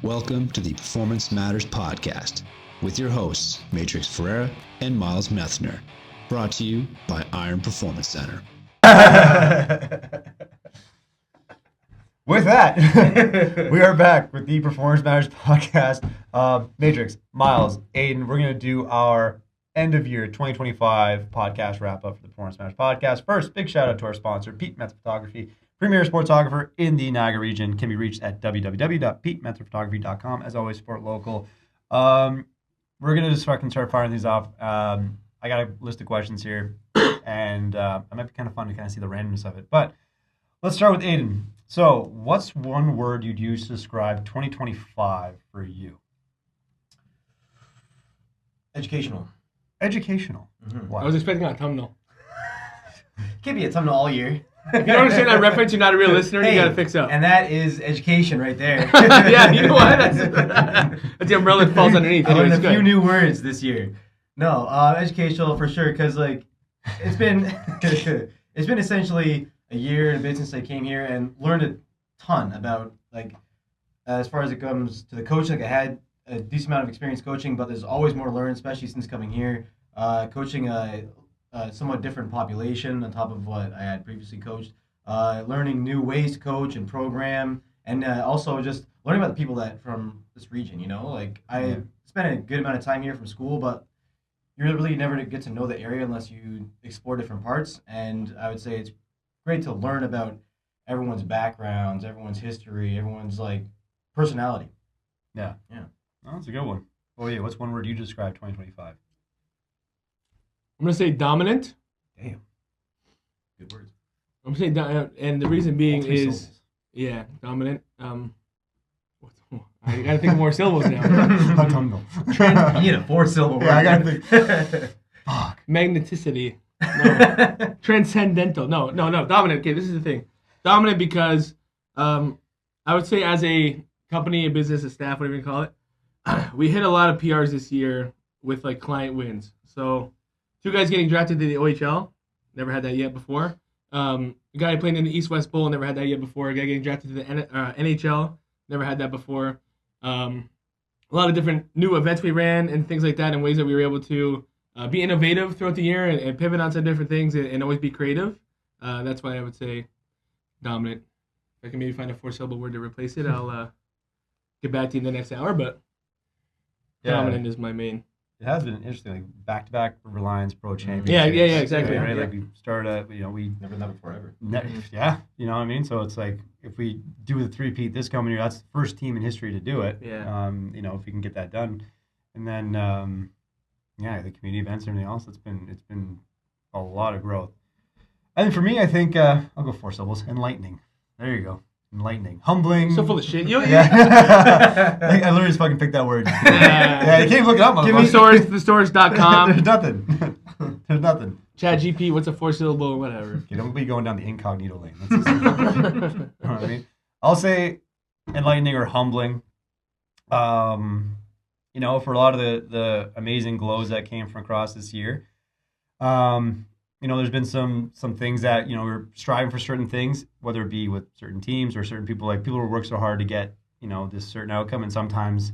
Welcome to the Performance Matters Podcast with your hosts, Matrix Ferreira and Miles Methner, brought to you by Iron Performance Center. With that, we are back with the Performance Matters Podcast. Matrix, Miles, Aiden, we're going to do our end of year 2025 podcast wrap up for the Performance Matters Podcast. First, big shout out to our sponsor, Pete Metzer Photography. Premier sportsographer in the Niagara region, can be reached at www.petemetzerphotography.com. As always, support local. We're going to just fucking start firing these off. I got a list of questions here, and it might be kind of fun to kind of see the randomness of it. But let's start with Aiden. So what's one word you'd use to describe 2025 for you? Educational. Educational. Mm-hmm. Wow. I was expecting a thumbnail. Can't be a thumbnail all year. If you don't understand that reference, you're not a real listener. Hey, you got to fix up. And that is education right there. Yeah, you know what? That's the umbrella that falls underneath. I learned Anyways, a few good. new words this year. No, educational for sure, because like it's been it's been essentially a year in business. I came here and learned a ton about like as far as it comes to the coaching. Like I had a decent amount of experience coaching, but there's always more to learn, especially since coming here. Coaching a somewhat different population on top of what I had previously coached. Learning new ways to coach and program, and also just learning about the people that from this region. You know, like I spent a good amount of time here from school, but you really never get to know the area unless you explore different parts. And I would say it's great to learn about everyone's backgrounds, everyone's history, everyone's like personality. Yeah. Oh, that's a good one. Oh yeah, what's one word you describe 2025? I'm going to say dominant. Damn. Good words. I'm going to say and the reason being All three is, syllables. yeah, dominant. I got to think of more syllables now. Autumnal. You need a 4-syllable word. Yeah, I gotta think. Fuck. Magneticity. No. Transcendental. No. Dominant. Okay, this is the thing. Dominant because I would say as a company, a business, a staff, whatever you call it, we hit a lot of PRs this year with like client wins. So 2 guys getting drafted to the OHL, never had that yet before. A guy playing in the East-West Bowl, never had that yet before. A guy getting drafted to the NHL, never had that before. A lot of different new events we ran and things like that, and ways that we were able to be innovative throughout the year and pivot on some different things and always be creative. That's why I would say dominant. If I can maybe find a 4-syllable word to replace it, I'll get back to you in the next hour, but dominant is my main. It has been interesting, like back-to-back Reliance Pro Championships. Yeah, exactly. Right? Yeah. Like we started, we Never done that before ever. yeah, you know what I mean. So it's like if we do the three-peat this coming year, that's the first team in history to do it. Yeah. You know, if we can get that done, and then the community events and everything else, it's been a lot of growth. And for me, I think I'll go 4 syllables. Enlightening. There you go. Enlightening. Humbling. So full of shit. Yeah. I literally just fucking picked that word. Yeah, you can't look it up. Give me thestores.com. There's nothing. There's nothing. Chat GP, what's a 4-syllable or whatever. You don't be going down the incognito lane. That's just, you know what I mean? I'll say enlightening or humbling. You know, for a lot of the amazing glows that came from across this year. You know, there's been some things that, you know, we're striving for certain things, whether it be with certain teams or certain people, like people who work so hard to get, you know, this certain outcome. And sometimes,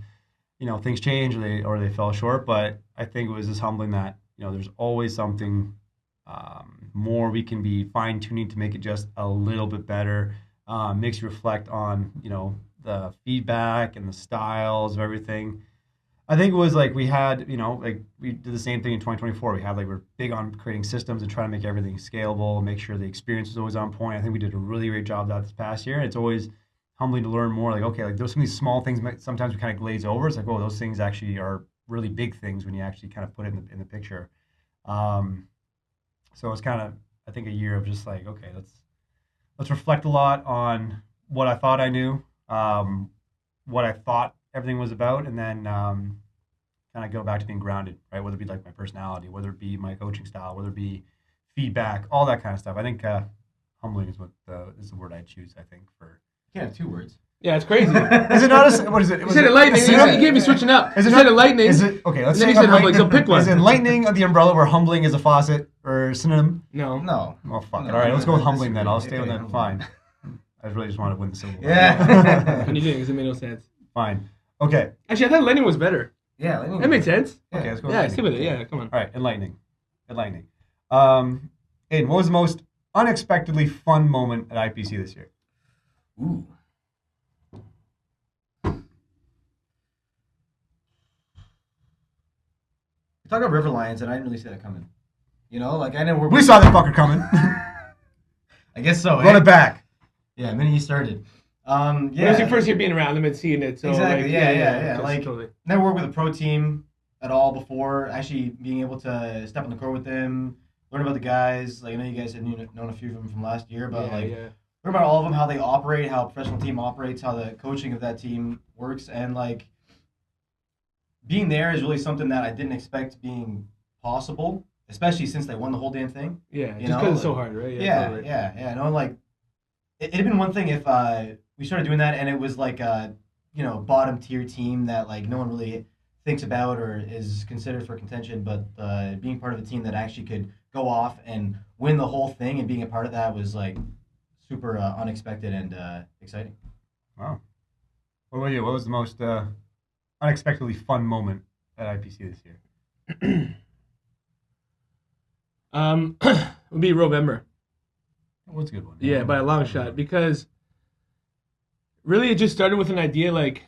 you know, things change or they fell short. But I think it was just humbling that, you know, there's always something more we can be fine tuning to make it just a little bit better. Makes you reflect on, you know, the feedback and the styles of everything. I think it was like we had, you know, like we did the same thing in 2024. We're big on creating systems and trying to make everything scalable, make sure the experience was always on point. I think we did a really great job of that this past year. And it's always humbling to learn more. Like, okay, like there's some of these small things sometimes we kind of glaze over. It's like, oh, those things actually are really big things when you actually kind of put it in the picture. So it's kind of, I think, a year of just like, okay, let's reflect a lot on what I thought I knew, what I thought everything was about, and then kind of go back to being grounded, right? Whether it be like my personality, whether it be my coaching style, whether it be feedback, all that kind of stuff. I think humbling is is the word I'd choose. I think for You can't have 2 words. Yeah, it's crazy. is it not what is it? You said enlightening. You gave me switching up. Is it You not said enlightening. Is it okay? Let's And then say you said humbling. So pick one. Is enlightening the umbrella where humbling is a faucet or synonym? No. No. Oh fuck it. No, All right, let's go with I humbling then. disagree. I'll stay with Okay, that. humbling. Fine. I really just want to win the Civil War. Yeah. And you didn't because it made no sense. Fine. Okay. Actually, I thought lightning was better. Yeah, lightning. That made sense. Okay, let's go. Yeah, stick with it. Yeah, come on. All right, enlightening. Aiden, what was the most unexpectedly fun moment at IPC this year? Ooh. You talk about River Lions, and I didn't really see that coming. You know, like I didn't work. We saw that fucker coming. I guess so. Run it back. Yeah, the minute you started. Yeah. It was your first year being around them and seeing it. So exactly. Like, yeah. Like, totally. never worked with a pro team at all before. Actually, being able to step on the court with them, learn about the guys. Like, I know you guys had known a few of them from last year, but learn about all of them, how they operate, how a professional team operates, how the coaching of that team works, and like being there is really something that I didn't expect being possible, especially since they won the whole damn thing. Yeah, just because it's so hard, right? Yeah. No, like it'd been one thing if we started doing that and it was like a bottom tier team that like no one really thinks about or is considered for contention, but being part of a team that actually could go off and win the whole thing and being a part of that was like super unexpected and exciting. Wow. What about you? What was the most unexpectedly fun moment at IPC this year? Would be Rovember. What's a good one? Yeah, by a long shot, because really it just started with an idea. Like,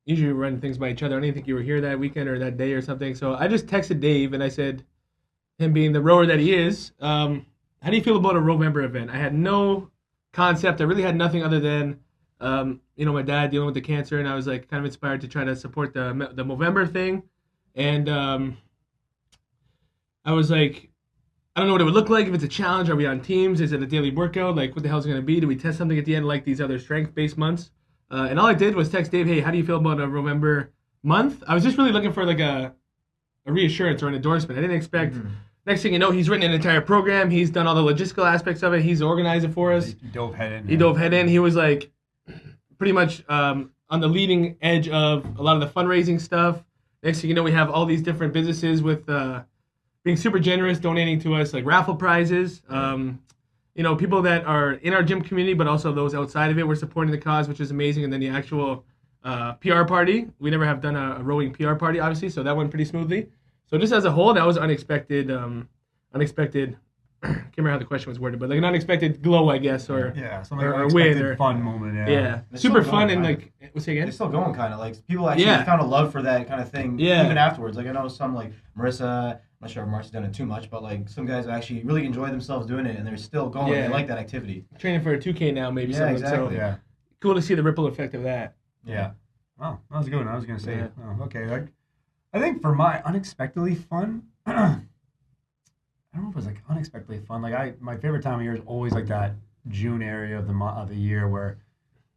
usually we run things by each other. I didn't think you were here that weekend or that day or something. So I just texted Dave and I said, him being the rower that he is, how do you feel about a Rovember event? I had no concept. I really had nothing other than, my dad dealing with the cancer, and I was like kind of inspired to try to support the Movember thing. And I was like, I don't know what it would look like. If it's a challenge, are we on teams? Is it a daily workout? Like, what the hell is it going to be? Do we test something at the end like these other strength-based months? And all I did was text Dave, hey, how do you feel about a Movember month? I was just really looking for like a reassurance or an endorsement. I didn't expect... Next thing you know, he's written an entire program. He's done all the logistical aspects of it. He's organized it for us. He dove head in. He was like pretty much on the leading edge of a lot of the fundraising stuff. Next thing you know, we have all these different businesses with being super generous, donating to us like raffle prizes. People that are in our gym community, but also those outside of it. We're supporting the cause, which is amazing. And then the actual PR party. We never have done a rowing PR party, obviously, so that went pretty smoothly. So just as a whole, that was unexpected. Can't remember how the question was worded, but like an unexpected glow, I guess, or or win, or fun moment. Yeah, super fun and like. What's it again? It's still going, kind of like people actually found a love for that kind of thing. Yeah. Even afterwards, like I know some like Marissa. I'm not sure if Marcia's done it too much, but like some guys actually really enjoy themselves doing it, and they're still going. They like that activity. Training for a 2K now, maybe. Yeah, exactly. So cool to see the ripple effect of that. Yeah. Oh, that was a good one. I was gonna say. Yeah. Oh, okay. Like, I think for my unexpectedly fun, I don't know if it was like unexpectedly fun. Like my favorite time of year is always like that June area of the year where,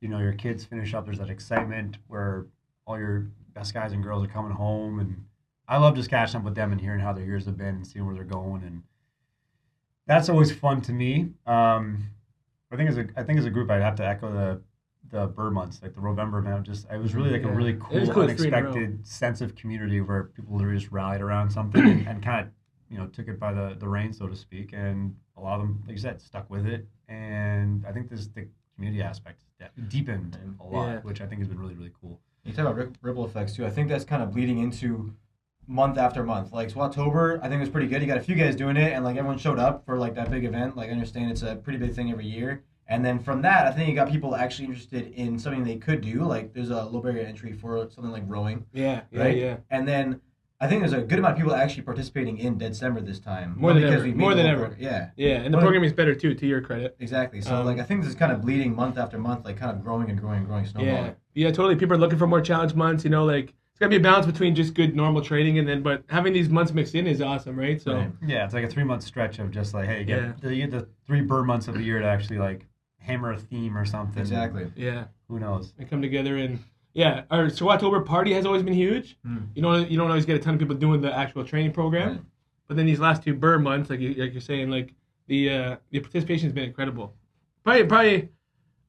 your kids finish up. There's that excitement where all your best guys and girls are coming home, and I love just catching up with them and hearing how their years have been and seeing where they're going, and that's always fun to me. I think as a group, I'd have to echo the Bird months, like the Rovember event. It was really like a really cool, unexpected sense of community where people literally just rallied around something and kind of, took it by the reins, so to speak. And a lot of them, like you said, stuck with it. And I think the community aspect deepened a lot, which I think has been really, really cool. You talk about ripple effects too. I think that's kind of bleeding into month after month. Like, so October, I think was pretty good. You got a few guys doing it, and like everyone showed up for like that big event. Like, I understand it's a pretty big thing every year. And then from that, I think you got people actually interested in something they could do. Like, there's a low barrier entry for something like rowing. Yeah. And then I think there's a good amount of people actually participating in December this time. More than ever. Yeah. Yeah, and the program is better too, to your credit. Exactly. So I think this is kind of bleeding month after month, like kind of growing and growing and growing, snowballing. Yeah, totally. People are looking for more challenge months. Like it's gotta be a balance between just good normal training but having these months mixed in is awesome, right? So yeah, it's like a 3-month stretch of just like, hey, you get the 3 Bird months of the year to actually like hammer a theme or something. Exactly. Yeah. Who knows? They come together and our October party has always been huge. You don't always get a ton of people doing the actual training program, but then these last 2 Bird months, like you're saying, like the participation has been incredible. Probably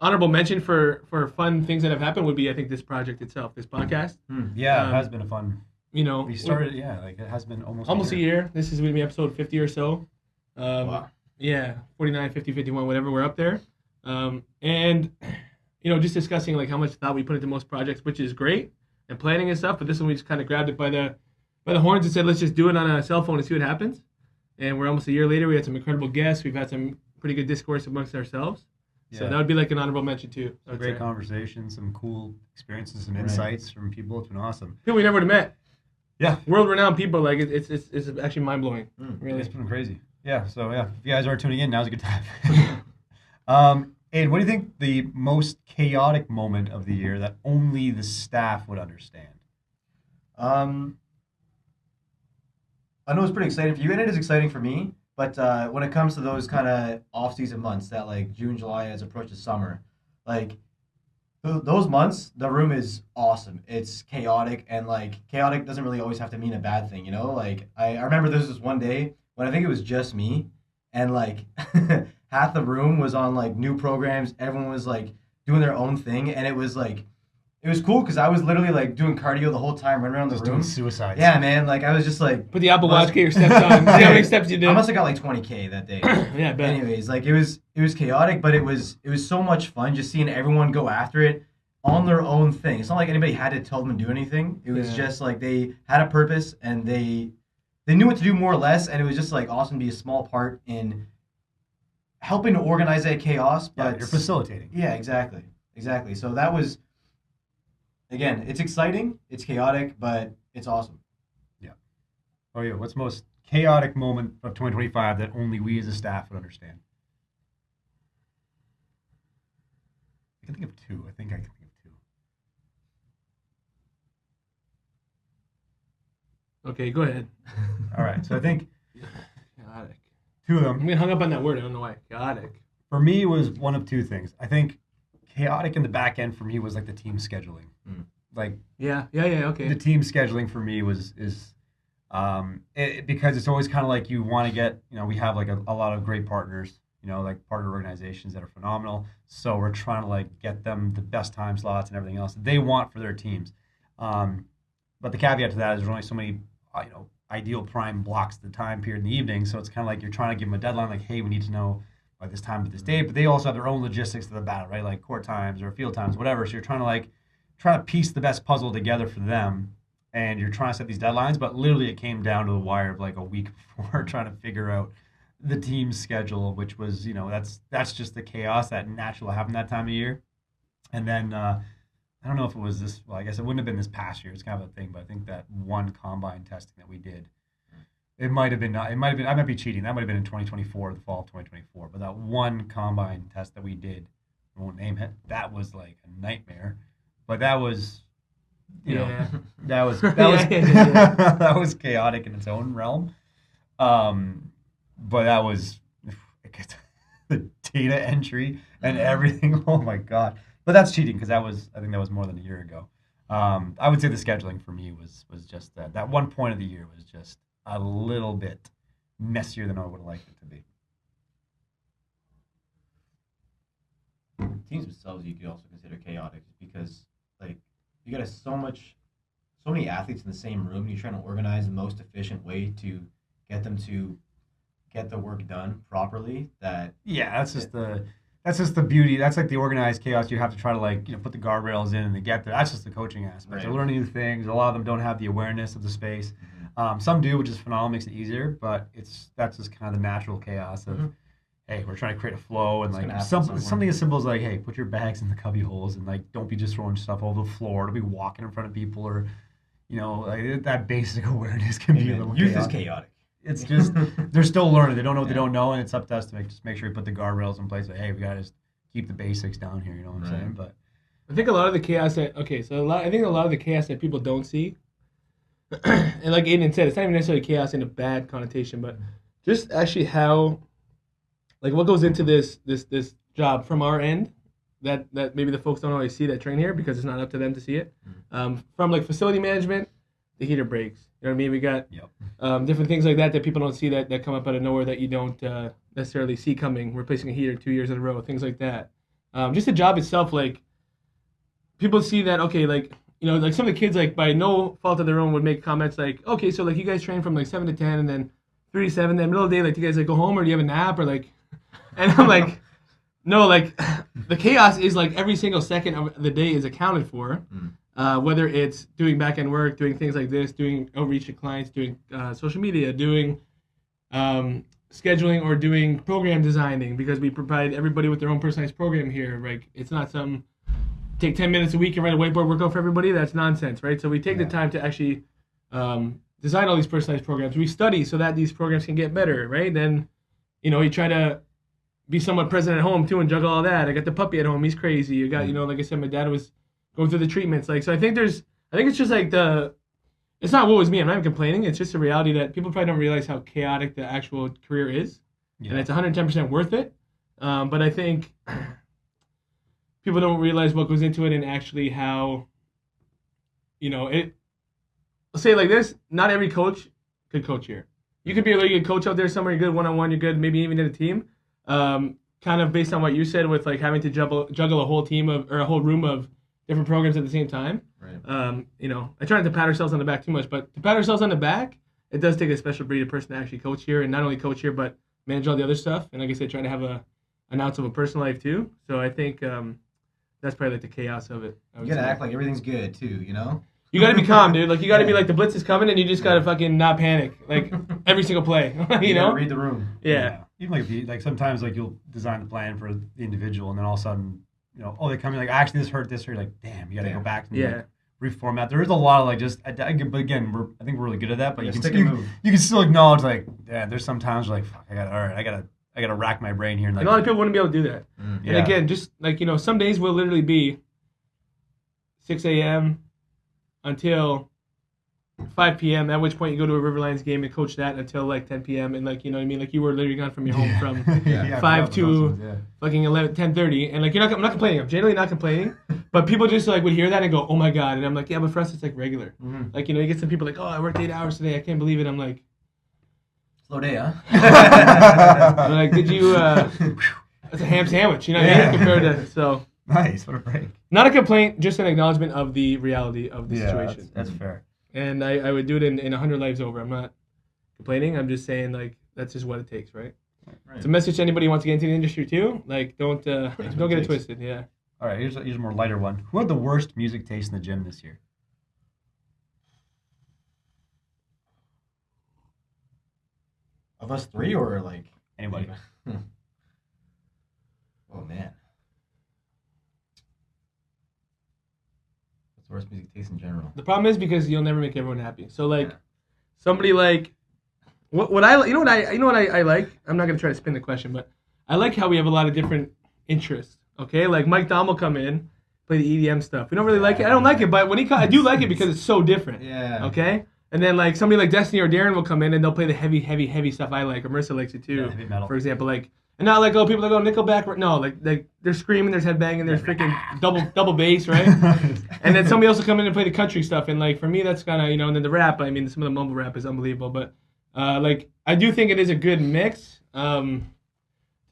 honorable mention for fun things that have happened would be, I think, this project itself, this podcast. Yeah, it has been a fun. We started. Like it has been almost a year. This is going to be episode 50 or so. Wow. Yeah, 49, 50, 51, whatever. We're up there, and just discussing like how much thought we put into most projects, which is great. and planning and stuff. But this one we just kind of grabbed it by the horns and said, let's just do it on a cell phone and see what happens. And we're almost a year later. We had some incredible guests. We've had some pretty good discourse amongst ourselves. So that would be like an honorable mention too. Great conversation, some cool experiences and insights from people. It's been awesome. People we never would have met. Yeah, world-renowned people. Like it's actually mind-blowing. Really, it's been crazy. Yeah, so if you guys are tuning in, now's a good time. And what do you think the most chaotic moment of the year that only the staff would understand? I know it's pretty exciting for you, and it is exciting for me. But when it comes to those kind of off-season months, that like June, July has approached the summer, like those months, the room is awesome. It's chaotic, and like chaotic doesn't really always have to mean a bad thing, you know? Like I remember there was this one day when I think it was just me, and like half the room was on like new programs. Everyone was like doing their own thing, and it was like it was cool because I was literally like doing cardio the whole time, running around the room. Doing suicides. Yeah, man. Like I was just like put the Apple Watch, get your steps on. See how many steps you did. I must have got like 20K that day. Yeah, I bet. Anyways, like it was chaotic, but it was so much fun just seeing everyone go after it on their own thing. It's not like anybody had to tell them to do anything. It was just like they had a purpose and they knew what to do more or less, and it was just like awesome to be a small part in helping to organize that chaos. But you're facilitating. Yeah, exactly. So that was, again, it's exciting, it's chaotic, but it's awesome. Yeah. Oh yeah. What's the most chaotic moment of 2025 that only we as a staff would understand? I can think of two. I think I can think of two. Okay, go ahead. All right. So I think Chaotic. two of I'm them. getting hung up on that word. I don't know why. Chaotic. For me, was one of two things. I think chaotic in the back end for me was like the team scheduling. Like Yeah. Okay. the team scheduling for me is because it's always kind of like you want to get, we have like a lot of great partners, like partner organizations that are phenomenal. So we're trying to like get them the best time slots and everything else that they want for their teams. But the caveat to that is there's only so many, ideal prime blocks of the time period in the evening. So it's kind of like you're trying to give them a deadline, like, hey, we need to know by this time to this date. But they also have their own logistics to the battle, right? Like court times or field times, whatever. So you're trying to piece the best puzzle together for them. And you're trying to set these deadlines, but literally it came down to the wire of like a week before trying to figure out the team's schedule, which was, that's just the chaos that naturally happened that time of year. And then I don't know if it was this, well, I guess it wouldn't have been this past year. It's kind of a thing, but I think that one combine testing that we did, I might be cheating. That might have been in 2024, the fall of 2024. But that one combine test that we did, I won't name it, that was like a nightmare. But that was, that was that was chaotic in its own realm. But that was the data entry and everything. Oh my God. But that's cheating because I think that was more than a year ago. I would say the scheduling for me was just that one point of the year was just a little bit messier than I would have liked it to be. Teams themselves you could also consider chaotic because like you got so many athletes in the same room. You're trying to organize the most efficient way to get them to get the work done properly. That's just the beauty. That's like the organized chaos. You have to try to like put the guardrails in and they get there. That's just the coaching aspect. Right. They're learning new things. A lot of them don't have the awareness of the space. Some do, which is phenomenal, makes it easier. But that's just kind of the natural chaos of, hey, we're trying to create a flow and like something as simple as like, hey, put your bags in the cubby holes and like don't be just throwing stuff over the floor. Don't be walking in front of people or like that basic awareness can be a little youth chaotic. is chaotic. It's just they're still learning. They don't know what they don't know, and it's up to us to make sure we put the guardrails in place. Like, hey, we gotta just keep the basics down here. You know what I'm saying? But I think a lot of the chaos that a lot of the chaos that people don't see, and like Aiden said, it's not even necessarily chaos in a bad connotation, but just actually how, like, what goes into this job from our end that maybe the folks don't always see that train here because it's not up to them to see it. From like facility management, the heater breaks. You know what I mean? We got different things like that people don't see that come up out of nowhere that you don't necessarily see coming. Replacing a heater 2 years in a row, things like that. Just the job itself, like people see that, okay, like, like some of the kids, like by no fault of their own would make comments like, okay, so like you guys train from like 7 to 10 and then 3 to 7, then middle of the day, like do you guys like go home or do you have a nap or like, and I'm like, no, like the chaos is like every single second of the day is accounted for. whether it's doing back-end work, doing things like this, doing outreach to clients, doing social media, doing scheduling, or doing program designing, because we provide everybody with their own personalized program here. Like, it's not some take 10 minutes a week and write a whiteboard workout for everybody. That's nonsense, right? So we take the time to actually design all these personalized programs. We study so that these programs can get better, right? Then, you try to be somewhat present at home too and juggle all that. I got the puppy at home. He's crazy. You got, like I said, my dad was going through the treatments. Like, so I think it's just like it's not what was me. I'm not even complaining. It's just a reality that people probably don't realize how chaotic the actual career is. Yeah. And it's 110% worth it. But I think people don't realize what goes into it, and actually how, I'll say it like this: not every coach could coach here. You could be a really good coach out there somewhere. You're good one-on-one. You're good, maybe even in a team. Kind of based on what you said, with like having to juggle a whole team or a whole room of different programs at the same time. Right. I try not to pat ourselves on the back too much, but to pat ourselves on the back, it does take a special breed of person to actually coach here, and not only coach here, but manage all the other stuff. And like I said, try to have an ounce of a personal life too. So I think that's probably like the chaos of it. You gotta act like everything's good too, You gotta be calm, dude. Like, you gotta be like, the blitz is coming, and you just gotta fucking not panic, like every single play. you know, read the room. Yeah. Even like sometimes like you'll design the plan for the individual, and then all of a sudden, they come in like, actually this hurt. You're like, damn, you gotta go back and like, reformat. There is a lot of like just, but again, I think we're really good at that. But you can still acknowledge like, yeah, there's some times like, fuck, I gotta rack my brain here. And, like, a lot of people wouldn't be able to do that. And again, just like, some days will literally be 6 a.m. until 5 p.m., at which point you go to a Riverlands game and coach that until like 10 p.m. and like, you know what I mean? Like, you were literally gone from your home from 5 to fucking 10:30, and like, I'm not complaining. I'm generally not complaining, but people just like would hear that and go, oh my God. And I'm like, yeah, but for us it's like regular. Mm-hmm. Like, you get some people like, oh, I worked 8 hours today. I can't believe it. I'm like, slow day, huh? I'm like, did you, that's a ham sandwich, you know what I mean? Compared to, so. Nice, what a break. Not a complaint, just an acknowledgement of the reality of the situation. That's fair. And I would do it in 100 lives over. I'm not complaining. I'm just saying, like, that's just what it takes, right? It's a message to anybody who wants to get into the industry too. Like, don't get it twisted. Yeah. All right, here's a more lighter one. Who had the worst music taste in the gym this year? Of us three, or like anybody? Oh man. Worst music taste in general. The problem is because you'll never make everyone happy. So like, somebody like, what I like. I'm not gonna try to spin the question, but I like how we have a lot of different interests. Okay, like Mike Dom will come in, play the EDM stuff. We don't really like it. I don't like it, but when I do like it because it's so different. Yeah. Okay. And then like somebody like Destiny or Darren will come in and they'll play the heavy stuff I like, or Marissa likes it too. Yeah, heavy metal. For example, like. And not like, oh, people that go Nickelback. No, like they're screaming, there's headbanging, there's freaking double bass, right? And then somebody else will come in and play the country stuff. And like, for me, that's kind of, and then the rap, I mean, some of the mumble rap is unbelievable. But like, I do think it is a good mix. To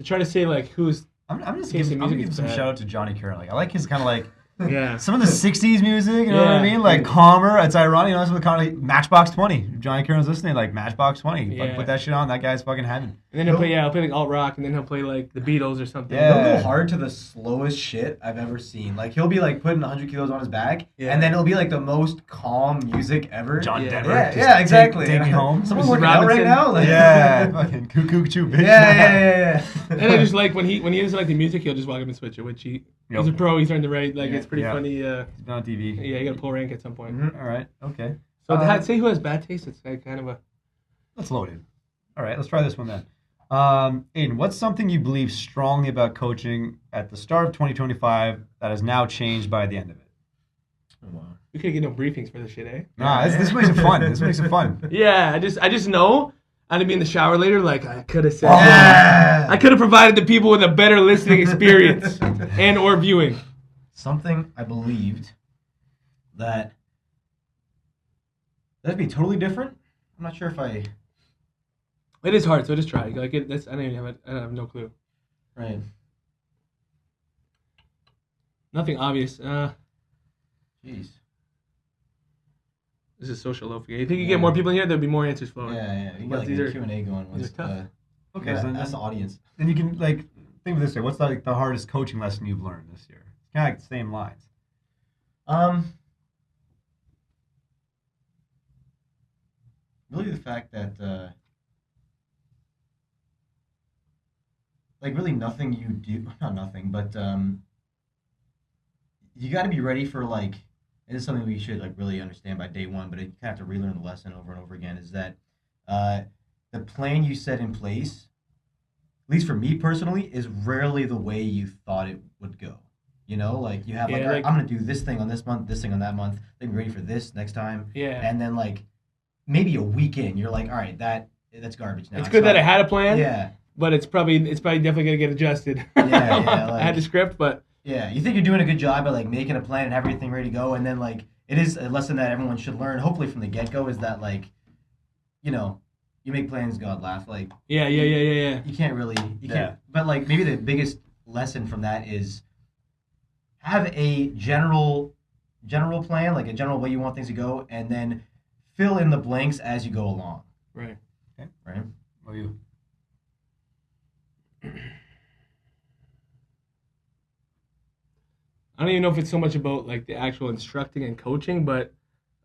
try to say like who's I'm just giving some shout out to Johnny Carroll. Like, I like his kind of like, yeah, some of the 60s music, you know what I mean? Like, calmer. It's ironic, some of the kind of like Matchbox 20. If Johnny Carroll's listening, like Matchbox 20. Yeah. Put that shit on, that guy's fucking heaven. And then he'll play like alt rock, and then he'll play like the Beatles or something. Yeah. He'll go hard to the slowest shit I've ever seen. Like, he'll be like putting 100 kilos on his back, and then it'll be like the most calm music ever. John Denver. Yeah, exactly. Take me home. Someone's working out right now? Like, fucking cuckoo choo bitch. Yeah. And I just like when he doesn't like the music, he'll just walk up and switch it, which he's a pro, he's earned the right. Like, it's pretty funny. He's been on TV. Yeah, you got to pull rank at some point. Mm-hmm. All right, okay. So I'd say who has bad taste, it's like kind of a... That's loaded. All right, let's try this one then. Aiden, what's something you believe strongly about coaching at the start of 2025 that has now changed by the end of it? Oh, wow. We could get no briefings for this shit, eh? Nah, this makes it fun. Yeah, I just know I'm gonna be in the shower later. Like, I could have said, I could have provided the people with a better listening experience and or viewing. Something I believed that'd be totally different. I'm not sure if I. It is hard, so just try. Like, I have no clue. Right. Nothing obvious. Jeez. This is social loafing. You think you get more people in here, there'll be more answers flowing. Yeah. You got like a Q&A going. These are tough. Okay, so that's the audience. Then you can like think of it this way: what's like the hardest coaching lesson you've learned this year? It's kind of like the same lines. really the fact that like really nothing you do, not nothing, but you got to be ready for like. It is something we should like really understand by day one, but you kind of have to relearn the lesson over and over again. Is that the plan you set in place, at least for me personally, is rarely the way you thought it would go. You know, like you have like, Yeah, all right, like- I'm gonna do this thing on this month, this thing on that month. Then be ready for this next time. Yeah. And then like maybe a week in, you're like, all right, that's garbage now. It's good that I had a plan. Yeah. But it's probably definitely gonna get adjusted. Yeah, I had the script, but Yeah, you think you're doing a good job at like making a plan and have everything ready to go, and then like it is a lesson that everyone should learn. Hopefully from the get go is that like, you know, you make plans, God laugh. Like yeah. you can't really you Yeah. can't. But like maybe the biggest lesson from that is have a general plan, like a general way you want things to go, and then fill in the blanks as you go along. Right. Right. What are you? I don't even know if it's so much about like the actual instructing and coaching, but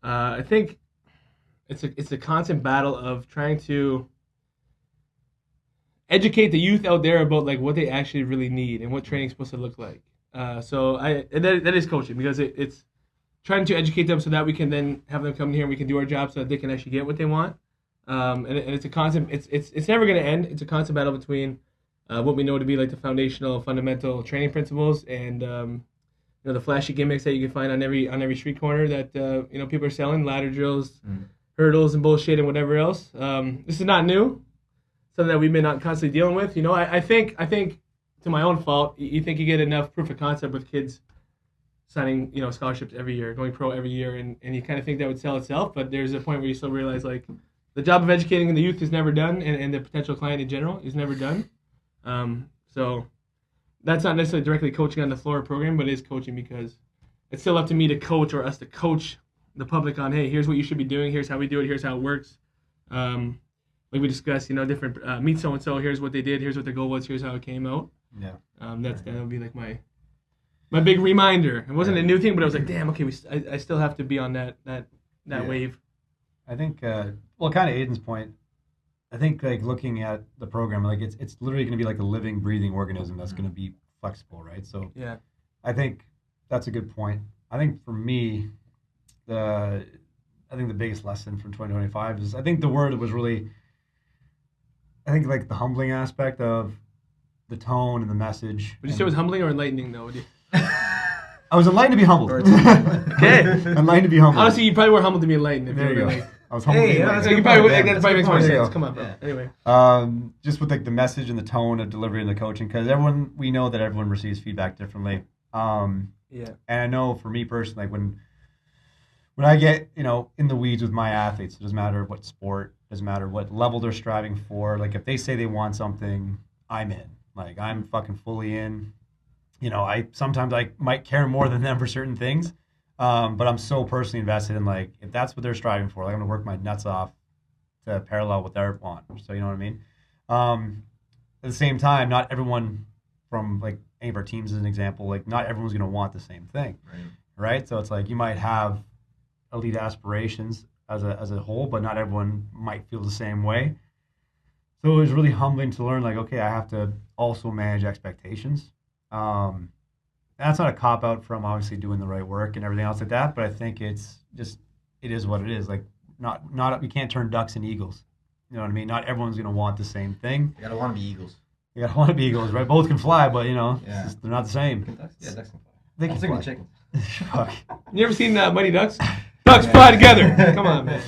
I think it's a constant battle of trying to educate the youth out there about like what they actually really need and what training's supposed to look like. That is coaching because it's trying to educate them so that we can then have them come here and we can do our job so that they can actually get what they want. And it's a constant. It's never going to end. It's a constant battle between what we know to be like the foundational, fundamental training principles and the flashy gimmicks that you can find on every street corner that people are selling, ladder drills, hurdles, and bullshit and whatever else. This is not new. Something that we've been constantly dealing with. I think to my own fault. You think you get enough proof of concept with kids signing scholarships every year, going pro every year, and you kind of think that would sell itself. But there's a point where you still realize like the job of educating the youth is never done, and the potential client in general is never done. So that's not necessarily directly coaching on the floor program, but it is coaching because it's still up to me to coach or us to coach the public on, hey, here's what you should be doing, here's how we do it, here's how it works. Like we discussed, different meet so and so. Here's what they did. Here's what their goal was. Here's how it came out. Yeah. That would be like my big reminder. It wasn't a new thing, but I was like, damn, okay, I still have to be on that wave. I think, kind of Aiden's point. I think like looking at the program, like it's literally going to be like a living, breathing organism that's going to be flexible, right? So Yeah. I think that's a good point. I think for me, the biggest lesson from 2025 is I think the word was really, I think like the humbling aspect of the tone and the message. Would you say it was humbling or enlightening though? I was enlightened to be humbled. Okay. Enlightened to be humbled. Honestly, you probably were humbled to be enlightened. If There you you go. were like, I was humbled. Hey, to be yeah, enlightened. that's a good that point. probably makes more There you sense. go. Come on, bro. Yeah. Anyway. Just with like the message and the tone of delivery and the coaching, because we know that everyone receives feedback differently. Yeah. And I know for me personally, like when I get in the weeds with my athletes, it doesn't matter what sport, doesn't matter what level they're striving for. Like if they say they want something, I'm in. Like I'm fucking fully in. I sometimes I might care more than them for certain things, but I'm so personally invested in like if that's what they're striving for, like I'm gonna work my nuts off to parallel what they want. So you know what I mean. At the same time, not everyone from like any of our teams as an example, like not everyone's gonna want the same thing, right? So it's like you might have elite aspirations as a whole, but not everyone might feel the same way. So it was really humbling to learn, like, okay, I have to also manage expectations. That's not a cop out from obviously doing the right work and everything else like that, but I think it is what it is. Like, not we can't turn ducks into eagles. You know what I mean? Not everyone's gonna want the same thing. You gotta want to be eagles. You gotta want to be eagles, right? Both can fly, but Yeah. they're not the same. Yeah, ducks can fly. They I'm can sick of fly. chickens. Fuck. You ever seen Mighty Ducks? Ducks fly together. Come on, man.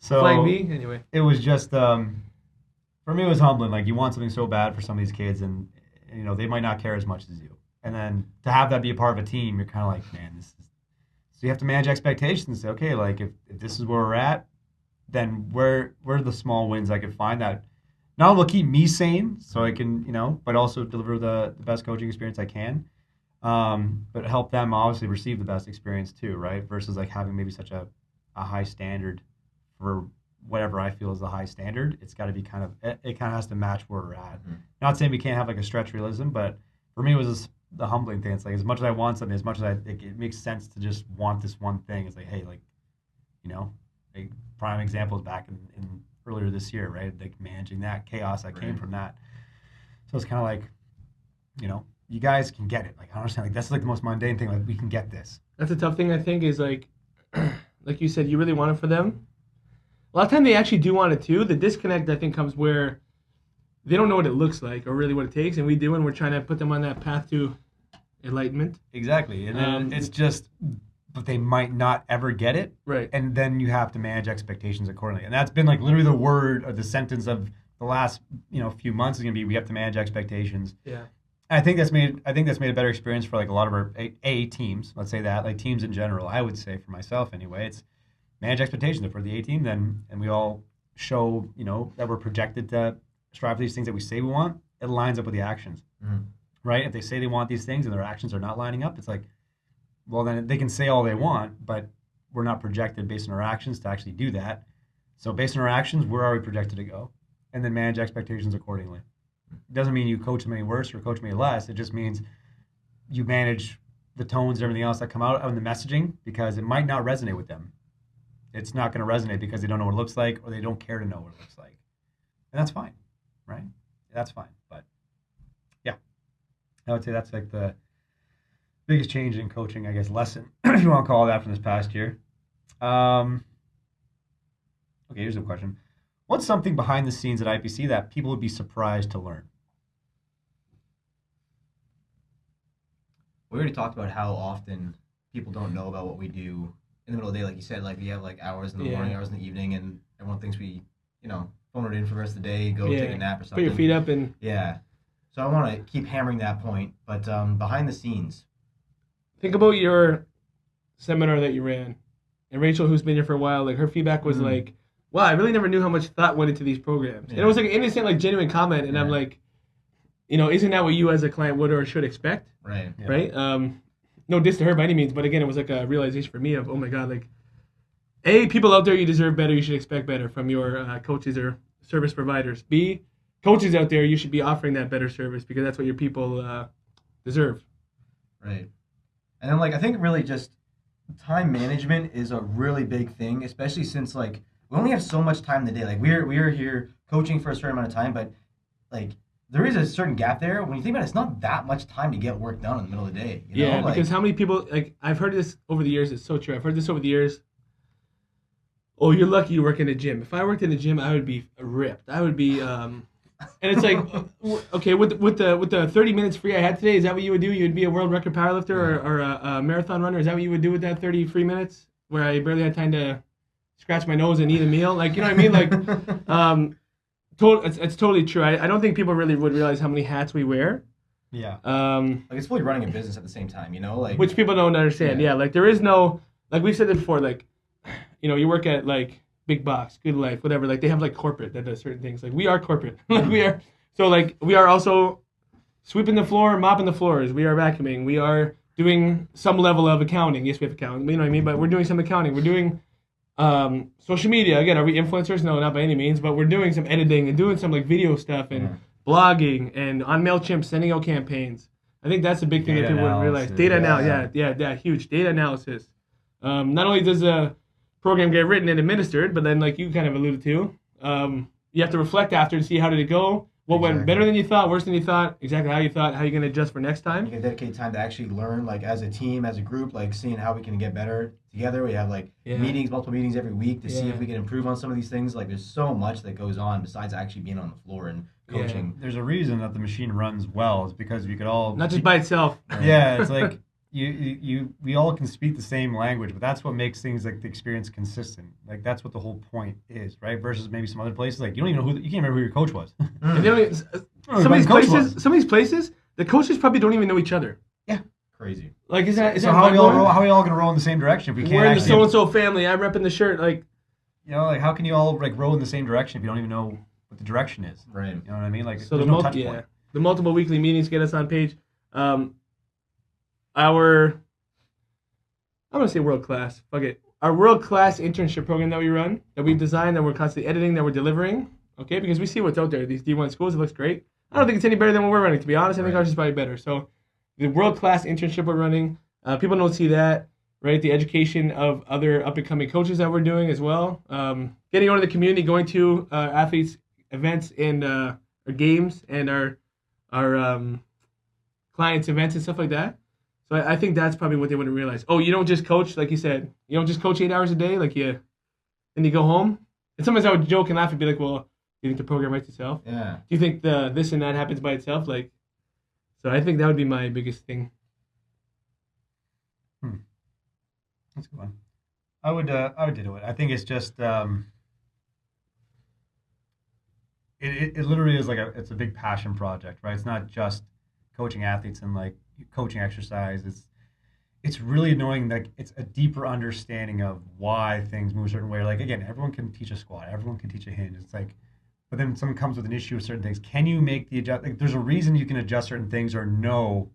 So Flying V. Anyway. it was just for me it was humbling. Like you want something so bad for some of these kids, and they might not care as much as you. And then to have that be a part of a team, you're kind of like, man, this is. So you have to manage expectations and say, okay, like if this is where we're at, then where are the small wins I can find that not only will keep me sane, so I can but also deliver the best coaching experience I can, but help them obviously receive the best experience too, right? Versus like having maybe such a high standard for whatever I feel is the high standard. It's got to be it kind of has to match where we're at. Mm-hmm. Not saying we can't have like a stretch realism, but for me it was the humbling thing. It's like as much as I want something, as much as it makes sense to just want this one thing. It's like, hey, like, like prime example is back in earlier this year, right? Like managing that chaos that came from that. So it's kind of like, you guys can get it. Like, I understand, like, that's like the most mundane thing. Like, we can get this. That's a tough thing, I think, is like you said, you really want it for them. A lot of time they actually do want it too. The disconnect, I think, comes where they don't know what it looks like or really what it takes, and we do, and we're trying to put them on that path to enlightenment. Exactly. And then it's just, but they might not ever get it. Right. And then you have to manage expectations accordingly. And that's been like literally the word or the sentence of the last, few months is going to be, we have to manage expectations. Yeah. And I think that's made a better experience for like a lot of our A teams. Let's say that, like teams in general. I would say for myself anyway, it's manage expectations for the A team. Then, and we all show, that we're projected to strive for these things that we say we want. It lines up with the actions, right? If they say they want these things and their actions are not lining up, it's like, well, then they can say all they want, but we're not projected based on our actions to actually do that. So based on our actions, where are we projected to go? And then manage expectations accordingly. It doesn't mean you coach them any worse or coach them any less. It just means you manage the tones and everything else that come out of the messaging, because it might not resonate with them. It's not going to resonate because they don't know what it looks like, or they don't care to know what it looks like. And that's fine, right? That's fine. But yeah, I would say that's like the biggest change in coaching, I guess, lesson, if you want to call it that, from this past year. Okay, here's a question. What's something behind the scenes at IPC that people would be surprised to learn? We already talked about how often people don't know about what we do in the middle of the day. Like you said, like we have like hours in the morning, hours in the evening, and everyone thinks we, phone it in for the rest of the day, go take a nap or something. Put your feet up and... Yeah. So I want to keep hammering that point, but behind the scenes. Think about your seminar that you ran. And Rachel, who's been here for a while, like her feedback was like, wow, I really never knew how much thought went into these programs. Yeah. And it was like an innocent, like genuine comment. And I'm like, isn't that what you as a client would or should expect? Right. Yeah. Right? No diss to her by any means, but again, it was like a realization for me of, oh my God, like, A, people out there, you deserve better, you should expect better from your coaches or service providers. B, coaches out there, you should be offering that better service because that's what your people deserve. Right. And then, like, I think really just time management is a really big thing, especially since, like, we only have so much time in the day. Like, we're here coaching for a certain amount of time, but, like, there is a certain gap there. When you think about it, it's not that much time to get work done in the middle of the day. You know? Because how many people, like, I've heard this over the years. It's so true. I've heard this over the years. Oh, you're lucky you work in a gym. If I worked in a gym, I would be ripped. I would be, and it's like, okay, with the 30 minutes free I had today, is that what you would do? You would be a world record powerlifter or a marathon runner? Is that what you would do with that 30 free minutes where I barely had time to scratch my nose and eat a meal? Like, you know what I mean? Like, it's totally true. I don't think people really would realize how many hats we wear. Yeah. Like, it's fully running a business at the same time, like, which people don't understand. Yeah. Like, there is no, like we've said it before, like, you work at like Big Box, Good Life, whatever. Like, they have like corporate that does certain things. Like, we are corporate. Like, we are. So like, we are also sweeping the floor, mopping the floors. We are vacuuming. We are doing some level of accounting. Yes, we have accounting. You know what I mean? But we're doing some accounting. We're doing social media. Again, are we influencers? No, not by any means. But we're doing some editing and doing some like video stuff and blogging and on MailChimp sending out campaigns. I think that's the big thing that people wouldn't realize. Data analysis. Yeah, huge. Data analysis. Not only does a program get written and administered, but then like you kind of alluded to, you have to reflect after and see how did it go, what went better than you thought, worse than you thought, exactly how you thought, how you're going to adjust for next time. You can dedicate time to actually learn, like as a team, as a group, like seeing how we can get better together. We have like meetings, multiple meetings every week to see if we can improve on some of these things. Like there's so much that goes on besides actually being on the floor and coaching. There's a reason that the machine runs well. It's because we could all... Not just by itself. Yeah, it's like... we all can speak the same language, but that's what makes things like the experience consistent. Like that's what the whole point is, right? Versus maybe some other places, like you don't even know you can't remember who your coach was. And some of these places, the coaches probably don't even know each other. Yeah, crazy. Like is that how are we all gonna row in the same direction if we can't? We're in the so and so family. I'm repping the shirt. Like, like how can you all like row in the same direction if you don't even know what the direction is? Right. You know what I mean? Like so there's no touch point. The multiple weekly meetings get us on page. I'm going to say world-class. Fuck it. Our world-class internship program that we run, that we've designed, that we're constantly editing, that we're delivering, okay? Because we see what's out there. These D1 schools, it looks great. I don't think it's any better than what we're running, to be honest. I think ours is probably better. So the world-class internship we're running, people don't see that. right? The education of other up-and-coming coaches that we're doing as well. Getting out of the community, going to athletes' events and our games and our clients' events and stuff like that. So I think that's probably what they wouldn't realize. Oh, you don't just coach, like you said, you don't just coach 8 hours a day, like and you go home. And sometimes I would joke and laugh and be like, well, do you think the program writes itself? Yeah. Do you think this and that happens by itself? Like, so I think that would be my biggest thing. That's a good one. I would do it. I think it's just it literally is like it's a big passion project, right? It's not just coaching athletes and like coaching exercise. It's really knowing that it's a deeper understanding of why things move a certain way. Like again, everyone can teach a squat, everyone can teach a hinge. It's like, but then someone comes with an issue with certain things. Can you make the adjust? Like, there's a reason you can adjust certain things or no.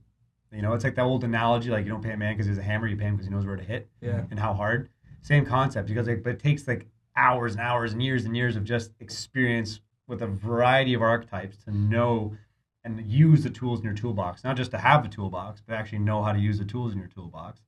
You know, it's like that old analogy, like you don't pay a man because he's a hammer, you pay him because he knows where to hit and how hard. Same concept, because but it takes like hours and hours and years of just experience with a variety of archetypes to know and use the tools in your toolbox. Not just to have the toolbox, but actually know how to use the tools in your toolbox.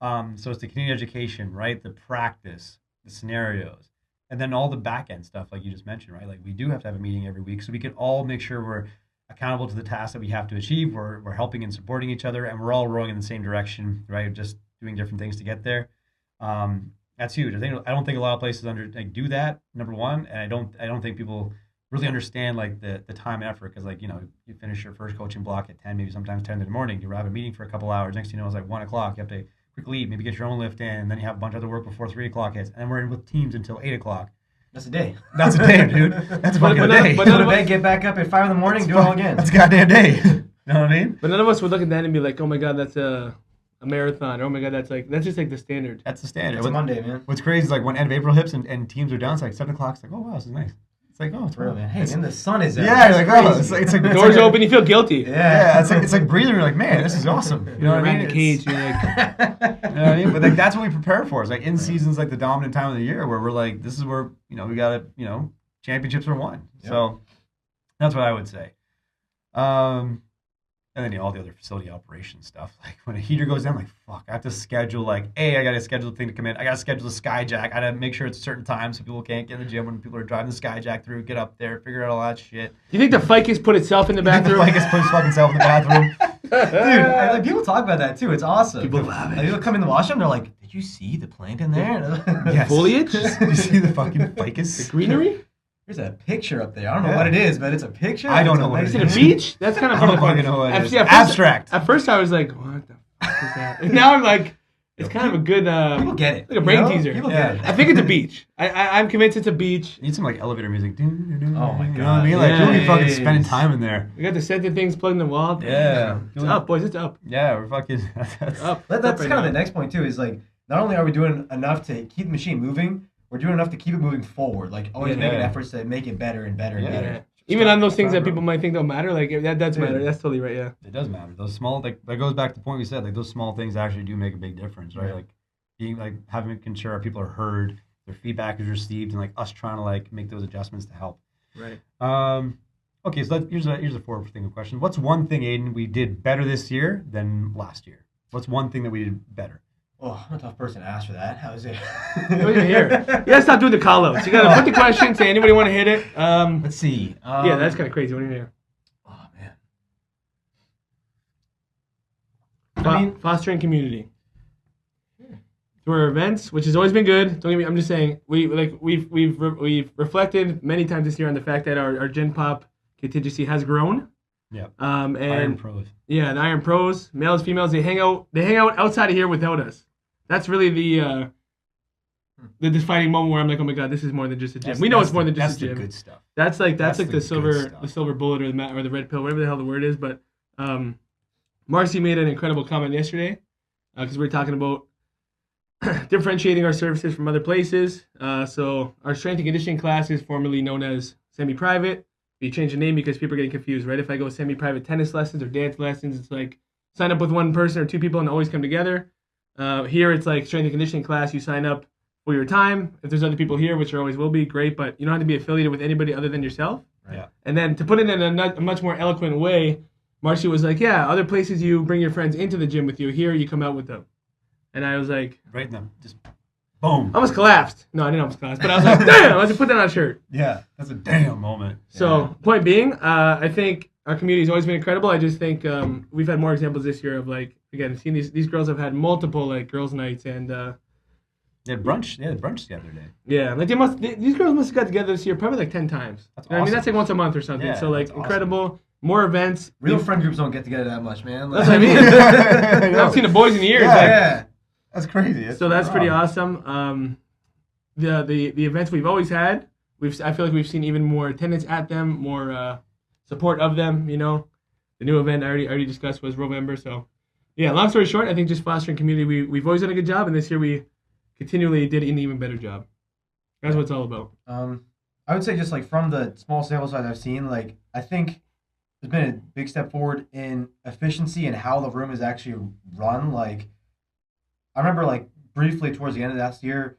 So it's the continuing education, right? The practice, the scenarios, and then all the back end stuff, like you just mentioned, right? Like we do have to have a meeting every week so we can all make sure we're accountable to the tasks that we have to achieve. We're helping and supporting each other, and we're all rowing in the same direction, right? Just doing different things to get there. That's huge. I don't think a lot of places do that. Number one, and I don't think people really understand like the time and effort, because like, you know, you finish your first coaching block at 10, maybe sometimes 10 in the morning. You have a meeting for a couple hours. Next thing you know, it's like 1 o'clock. You have to quickly eat, maybe get your own lift in, and then you have a bunch of other work before 3 o'clock hits, and then we're in with teams until 8 o'clock. That's a day. That's a day, dude. That's a fucking day. Go to bed, get back up at 5 in the morning, do it all again. That's a goddamn day. You know what I mean? But none of us would look at that and be like, oh my God, that's a marathon. Or, oh my God, that's just like the standard. That's the standard. It's a Monday, man. What's crazy is like when end of April hits and teams are down, it's like 7 o'clock. It's like, oh wow, this is nice. It's like, oh, it's real, man. Hey, man, the sun is out. Yeah, you're like, oh, it's like the doors open, you feel guilty. Yeah, it's like breathing. You're like, man, this is awesome. You know what I mean? The cage, you're like, you know what I mean? But like that's what we prepare for. It's like in season's like the dominant time of the year where we're like, this is where, you know, we got to, championships are won. Yep. So that's what I would say. And then all the other facility operation stuff. Like when a heater goes down, like, fuck, I have to schedule, like, I got to schedule the thing to come in. I got to schedule the Skyjack. I got to make sure it's a certain time so people can't get in the gym when people are driving the Skyjack through, get up there, figure out all that shit. Do you think the ficus put itself in the bathroom? The ficus put his fucking self in the bathroom. Dude, like, people talk about that too. It's awesome. People love it. Like, people come in the washroom, they're like, did you see the plant in there? Yes. Foliage? You see the fucking ficus? The greenery? There's a picture up there. I don't know what it is, but it's a picture. I don't know what Is it a beach? That's kind of I don't fucking know what it is. Abstract. At first I was like, what the fuck is that? And now I'm like, it's kind of a good... people get it. Like a brain teaser. People get it. I think it's a beach. I'm convinced it's a beach. You need some like elevator music. Oh my God. You know what I mean? Like people be fucking spending time in there. We got the scented things plugged in the wall. Yeah. It's up, boys. It's up. Yeah, we're fucking... Up. That's kind of the next point too, is like, not only are we doing enough to keep the machine moving, we're doing enough to keep it moving forward. Like always making efforts to make it better and better and better. Yeah. Even on those things that people might think don't matter, like that does matter. That's totally right. Yeah. It does matter. Those small, like that goes back to the point we said. Like those small things actually do make a big difference, right? Like being like making sure our people are heard, their feedback is received, and like us trying to like make those adjustments to help. Right. Okay, so here's a forward-thinking question. What's one thing, Aiden, we did better this year than last year? What's one thing that we did better? Oh, I'm a tough person to ask for that. How is it? Here. You gotta stop doing the call-outs. You gotta put the question, say anybody want to hit it. Let's see. Yeah, that's kind of crazy. What do you hear? Oh, man. I mean, fostering community. Through our events, which has always been good. Don't get me. I'm just saying we've reflected many times this year on the fact that our Gen Pop contingency has grown. Yeah. And Iron Pros. Yeah, and Iron Pros, males, females, they hang out outside of here without us. That's really the defining moment where I'm like, oh my God, this is more than just a gym. We know it's more than just a gym. That's the good stuff. That's like the silver bullet or the red pill, whatever the hell the word is. But Marcy made an incredible comment yesterday because we were talking about differentiating our services from other places. So our strength and conditioning class is formerly known as semi-private. We changed the name because people are getting confused, right? If I go semi-private tennis lessons or dance lessons, it's like sign up with one person or two people and always come together. Here it's like strength and conditioning class. You sign up for your time. If there's other people here, which there always will be, great, but you don't have to be affiliated with anybody other than yourself. Right. Yeah. And then to put it in a much more eloquent way, Marcy was like, yeah, other places you bring your friends into the gym with you. Here you come out with them. and I was like, Right in the just boom. I almost collapsed. No, I didn't almost collapse, but I was like, damn, I should put that on a shirt. Yeah, that's a damn moment. So, point being, I think our community has always been incredible. I just think we've had more examples this year of, like, again, seeing these girls have had multiple, like, girls' nights, and They had brunch. Yeah, brunch the other day. yeah, like these girls must have got together this year probably like 10 times. That's You know what I mean, awesome. that's like once a month or something. Yeah, So like that's awesome. incredible, more events. Real friend groups don't get together that much, man. That's what I mean. I haven't seen the boys in years. Yeah, like, Yeah. That's crazy. So that's pretty awesome. The events we've always had, I feel like we've seen even more attendance at them, more support of them. You know, the new event I already discussed was November. So yeah, long story short, I think just fostering community, we've always done a good job, and this year we continually did an even better job. That's what it's all about. I would say just like from the small sample size I've seen, like I think there's been a big step forward in efficiency and how the room is actually run. Like I remember like briefly towards the end of last year,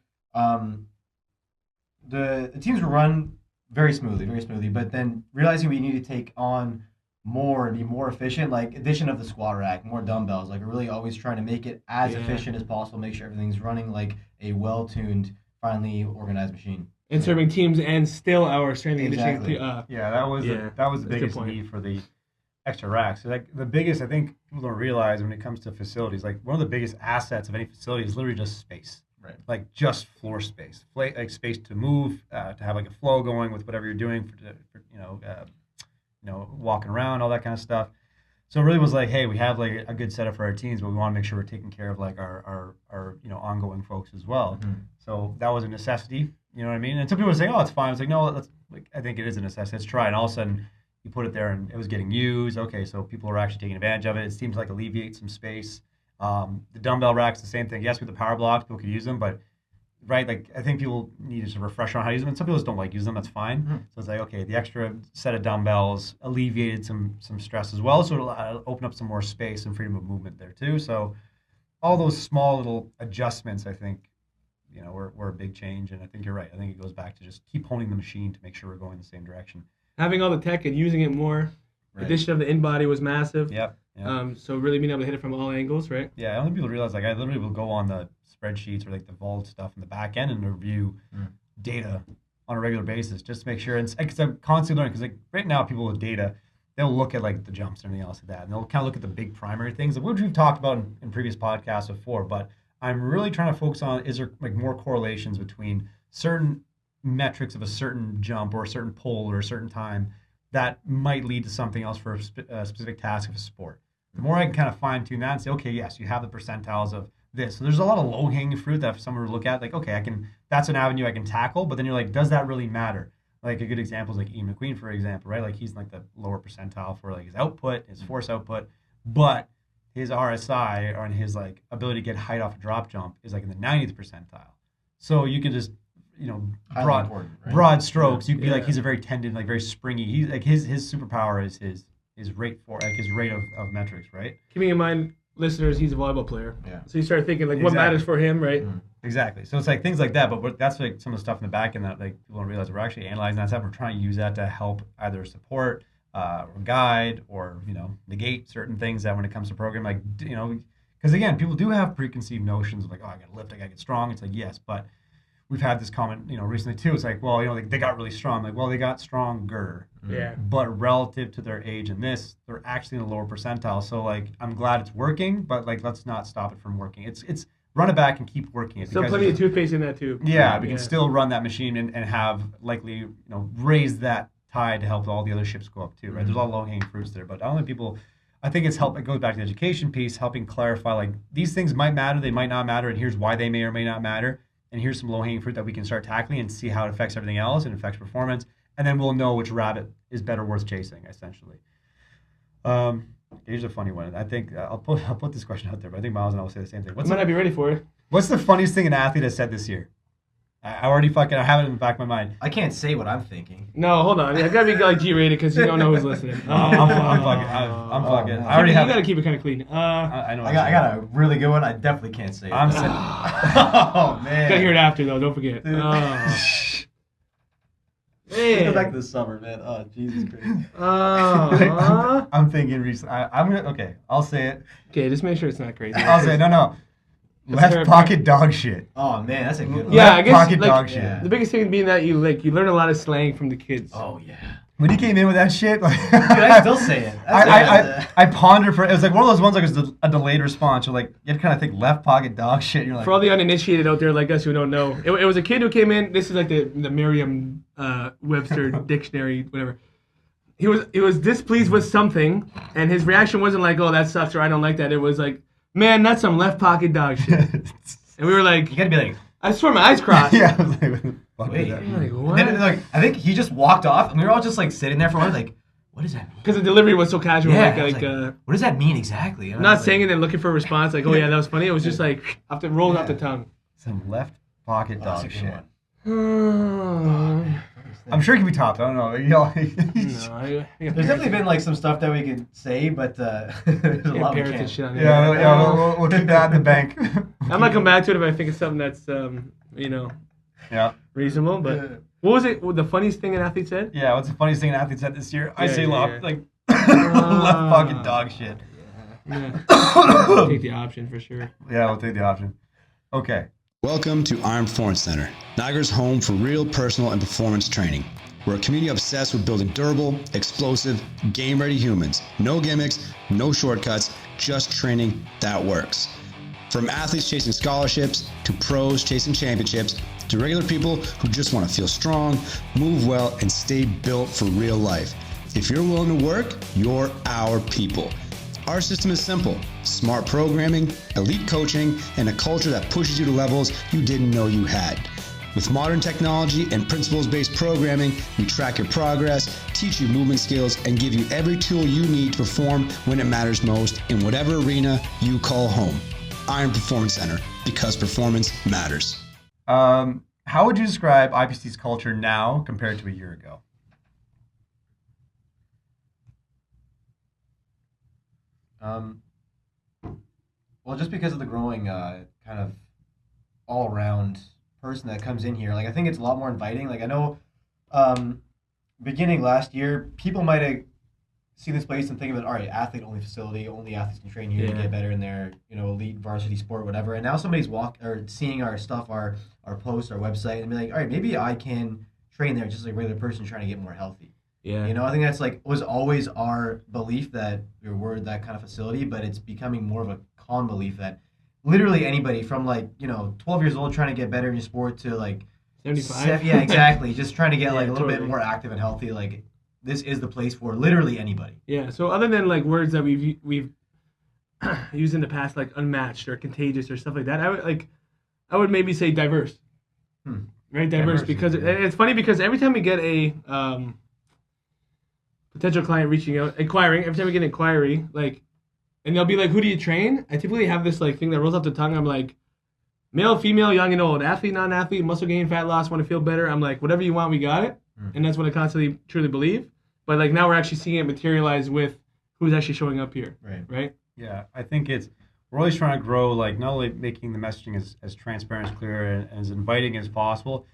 the teams were run very smoothly, but then realizing we need to take on more and be more efficient, like addition of the squat rack, more dumbbells, like we're really always trying to make it as efficient as possible, make sure everything's running like a well-tuned, finely organized machine. And serving teams and still our strength and Exactly. conditioning. Yeah, that was the that's a good biggest point. need for the extra racks. So like the biggest, I think people don't realize when it comes to facilities, like one of the biggest assets of any facility is literally just space. Right. Like just floor space, like space to move, to have like a flow going with whatever you're doing for walking around, all that kind of stuff. So it really was like, hey, we have like a good setup for our teams, but we want to make sure we're taking care of like our ongoing folks as well. Mm-hmm. So that was a necessity. You know what I mean? And some people would say, oh, it's fine. It's like, no, I think it is a necessity. Let's try. And all of a sudden, you put it there and it was getting used. Okay, so people are actually taking advantage of it. It seems like alleviate some space. The dumbbell racks, the same thing. Yes, with the power blocks, people could use them, but right, like I think people need just a refresher on how to use them. And some people just don't like using them. That's fine. Mm-hmm. So it's like, okay, the extra set of dumbbells alleviated some stress as well. So it'll open up some more space and freedom of movement there too. So all those small little adjustments, I think, were a big change. And I think you're right. I think it goes back to just keep honing the machine to make sure we're going the same direction. Having all the tech and using it more. Right. Addition of the in-body was massive. Yep. So really being able to hit it from all angles, right? Yeah, I don't think people realize, like, I literally will go on the spreadsheets or like the vault stuff in the back end and review data on a regular basis just to make sure. And because I'm constantly learning, because like right now people with data, they'll look at like the jumps and everything else like that, and they'll kind of look at the big primary things, which we've talked about in previous podcasts before. But I'm really trying to focus on, is there like more correlations between certain metrics of a certain jump or a certain pull or a certain time that might lead to something else for a specific task of a sport. The more I can kind of fine tune that and say, okay, yes, you have the percentiles of this. So there's a lot of low hanging fruit that if someone were to look at, like, okay, that's an avenue I can tackle, but then you're like, does that really matter? Like a good example is like Ian McQueen, for example, right? Like he's in like the lower percentile for like his output, his force output, but his RSI or his like ability to get height off a drop jump is like in the 90th percentile. So you can just, broad strokes, you could be like, he's a very tendon, like very springy. He's like his superpower is his rate of metrics, right? Keeping in mind, listeners, he's a volleyball player. Yeah. So you start thinking like what matters for him, right? Mm-hmm. Exactly. So it's like things like that, but that's like some of the stuff in the back end that like people don't realize we're actually analyzing that stuff. We're trying to use that to help either support or guide or negate certain things that when it comes to program, like because again, people do have preconceived notions of like, oh, I got to lift, I got to get strong. It's like, yes, but we've had this comment, recently too. It's like, well, they got really strong. Like, well, they got stronger. Yeah. But relative to their age and this, they're actually in the lower percentile. So like, I'm glad it's working, but like, let's not stop it from working. It's run it back and keep working it. Still plenty of toothpaste in that tube. Yeah, we can still run that machine and have likely, raise that tide to help all the other ships go up too, right? Mm-hmm. There's a lot of low hanging fruits there, but only people. I think it goes back to the education piece, helping clarify like these things might matter, they might not matter, and here's why they may or may not matter. And here's some low-hanging fruit that we can start tackling and see how it affects everything else and affects performance. And then we'll know which rabbit is better worth chasing, essentially. Here's a funny one. I think I'll put this question out there, but I think Miles and I will say the same thing. I might not be ready for it. What's the funniest thing an athlete has said this year? I have it in the back of my mind. I can't say what I'm thinking. No, hold on. I gotta be like G-rated because you don't know who's listening. I'm fucking. I already have. You gotta keep it kind of clean. I got a really good one. I definitely can't say it. I'm saying. Oh man. Gotta hear it after though. Don't forget. Let's go back to the summer, man. Oh Jesus Christ. I'm thinking recently. I'm gonna. Okay, I'll say it. Okay, just make sure it's not crazy. I'll say no. Left pocket dog shit. Oh man, that's a good one. Yeah, Left I guess pocket like, dog shit. Yeah. the biggest thing being that you learn a lot of slang from the kids. Oh yeah. When he came in with that shit, like, Dude, I still say it. I pondered for it. Was like one of those ones like it was a delayed response. You're like you had to kind of think left pocket dog shit. You're like For all the uninitiated out there like us who don't know, it was a kid who came in. This is like the Merriam Webster dictionary, whatever. He was displeased with something, and his reaction wasn't like, "Oh, that sucks," or "I don't like that." It was like, "Man, that's some left pocket dog shit." And we were like, You gotta be like, I swear my eyes crossed. yeah. I was like, what the fuck wait. is that? I'm like, And what? then, like, I think he just walked off, and we were all just like sitting there for a while, like, what does that mean? Because the delivery was so casual, Yeah, I was like what does that mean exactly? And I not was saying like, it and looking for a response, like, "Oh yeah, that was funny." It was just like rolling off the tongue. Some left pocket Oh, that's a dog good shit. one. No, I'm sure it can be topped. I don't know. You know, There's definitely been like some stuff that we could say, but there's a lot we parrots and can't. shit on yeah. We'll keep that in the bank. I might come back to it if I think of something that's Yeah. reasonable. But what was it? What the funniest thing an athlete said? Yeah. What's the funniest thing an athlete said this year? I Yeah, say yeah, left, yeah. like left pocket dog shit. Yeah. Take the option for sure. Yeah, we'll take the option. Okay. Welcome to Iron Performance Center, Niagara's home for real personal and performance training. We're a community obsessed with building durable, explosive, game-ready humans. No gimmicks, no shortcuts, just training that works. From athletes chasing scholarships, to pros chasing championships, to regular people who just want to feel strong, move well, and stay built for real life. If you're willing to work, you're our people. Our system is simple: smart programming, elite coaching, and a culture that pushes you to levels you didn't know you had. With modern technology and principles-based programming, we track your progress, teach you movement skills, and give you every tool you need to perform when it matters most in whatever arena you call home. Iron Performance Center, because performance matters. How would you describe IPC's culture now compared to a year ago? Well, just because of the growing kind of all-around person that comes in here, like I think it's a lot more inviting. Like I know, beginning last year, people might have seen this place and think of it, all right, athlete-only facility, only athletes can train here to get better in their elite varsity sport, whatever. And now somebody's seeing our stuff, our posts, our website, and be like, all right, maybe I can train there just like a regular person trying to get more healthy. Yeah. I think that's was always our belief that we're that kind of facility, but it's becoming more of a common belief that literally anybody from 12 years old trying to get better in your sport to 75. Yeah, exactly. Just trying to get a little totally. bit more active and healthy. Like this is the place for literally anybody. Yeah. So other than words that we've used in the past, like unmatched or contagious or stuff like that, I would maybe say diverse. Right, diverse because it's funny because every time we get a potential client reaching out, inquiring, every time we get an inquiry, and they'll be like, "Who do you train?" I typically have this thing that rolls off the tongue. I'm like, male, female, young and old, athlete, non-athlete, muscle gain, fat loss, want to feel better. I'm like, whatever you want, we got it, and that's what I constantly truly believe. But now we're actually seeing it materialize with who's actually showing up here. Right. Yeah, I think we're always trying to grow, not only making the messaging as transparent, as clear, and as inviting as possible,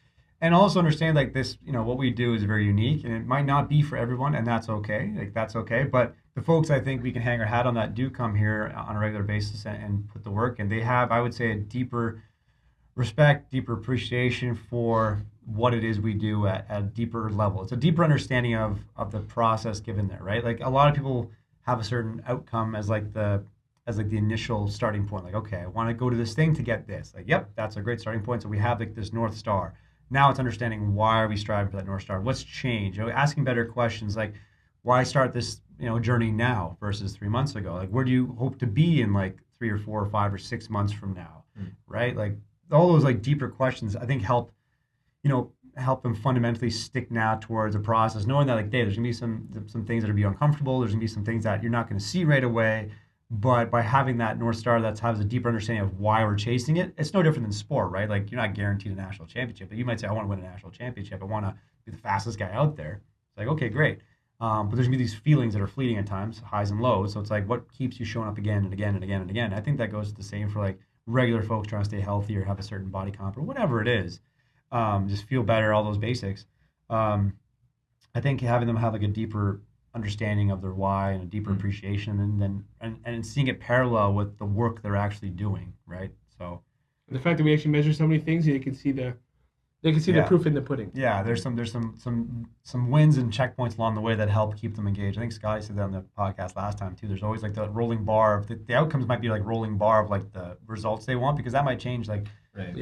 and also understand this, what we do is very unique, and it might not be for everyone, and that's okay. That's okay. But the folks I think we can hang our hat on that do come here on a regular basis and put the work, and they have, I would say, a deeper respect, deeper appreciation for what it is we do at a deeper level. It's a deeper understanding of the process given there, right? A lot of people have a certain outcome as the initial starting point. Okay, I want to go to this thing to get this. Yep, that's a great starting point. So we have this North Star. Now it's understanding why are we striving for that North Star? What's changed? Asking better questions why start this journey now versus 3 months ago? Where do you hope to be in 3 or 4 or 5 or 6 months from now? Right? All those deeper questions I think help them fundamentally stick now towards a process, knowing that hey, there's gonna be some things that are be uncomfortable. There's gonna be some things that you're not gonna see right away. But by having that North Star that has a deeper understanding of why we're chasing it, it's no different than sport, right? You're not guaranteed a national championship, but you might say, I want to win a national championship. I want to be the fastest guy out there. It's okay, great. But there's going to be these feelings that are fleeting at times, highs and lows. So it's what keeps you showing up again and again and again and again. I think that goes the same for regular folks trying to stay healthy or have a certain body comp or whatever it is. Just feel better, all those basics. I think having them have a deeper understanding of their why and a deeper appreciation and seeing it parallel with the work they're actually doing, right? So The fact that we actually measure so many things, they can see the proof in the pudding. yeah, there's some wins and checkpoints along the way that help keep them engaged. I think Scotty said that on the podcast last time too. There's always like the rolling bar of the outcomes might be like rolling bar of like the results they want, because that might change like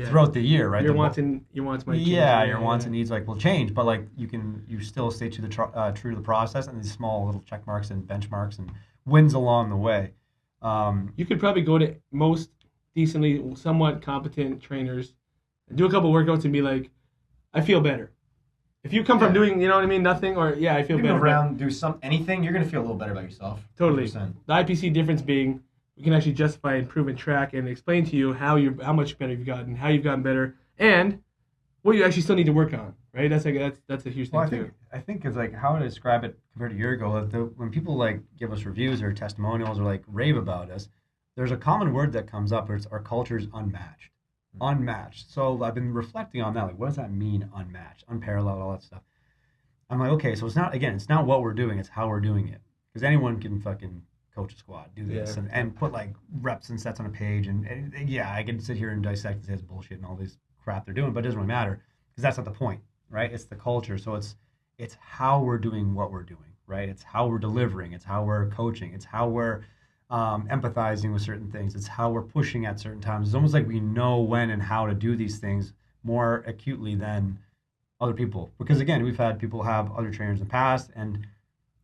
throughout the year, right? Your wants might change. Your wants and needs like will change, but like you still stay to the true to the process and these small little check marks and benchmarks and wins along the way. You could probably go to most decently, somewhat competent trainers and do a couple workouts and be like, I feel better. If you come from doing, you know what I mean, nothing, or I feel better. Move around, do anything, you're gonna feel a little better about yourself. Totally. 100%. The IPC difference being we can actually justify, improve, and track and explain to you how much better you've gotten, how you've gotten better, and what you actually still need to work on. Right? That's a huge thing too. I think it's like how to describe it compared to a year ago. When people like give us reviews or testimonials or like rave about us, there's a common word that comes up. It's our culture is unmatched. Unmatched. So I've been reflecting on that. Like, what does that mean? Unmatched, unparalleled, all that stuff. I'm like, okay, so it's not what we're doing. It's how we're doing it. Because anyone can fucking coach a squad, do this, and put like reps and sets on a page, and I can sit here and dissect this bullshit and all this crap they're doing, but it doesn't really matter because that's not the point, right? It's the culture. So it's how we're doing what we're doing, right? It's how we're delivering. It's how we're coaching. It's how we're empathizing with certain things. It's how we're pushing at certain times. It's almost like we know when and how to do these things more acutely than other people. Because again, we've had people have other trainers in the past, and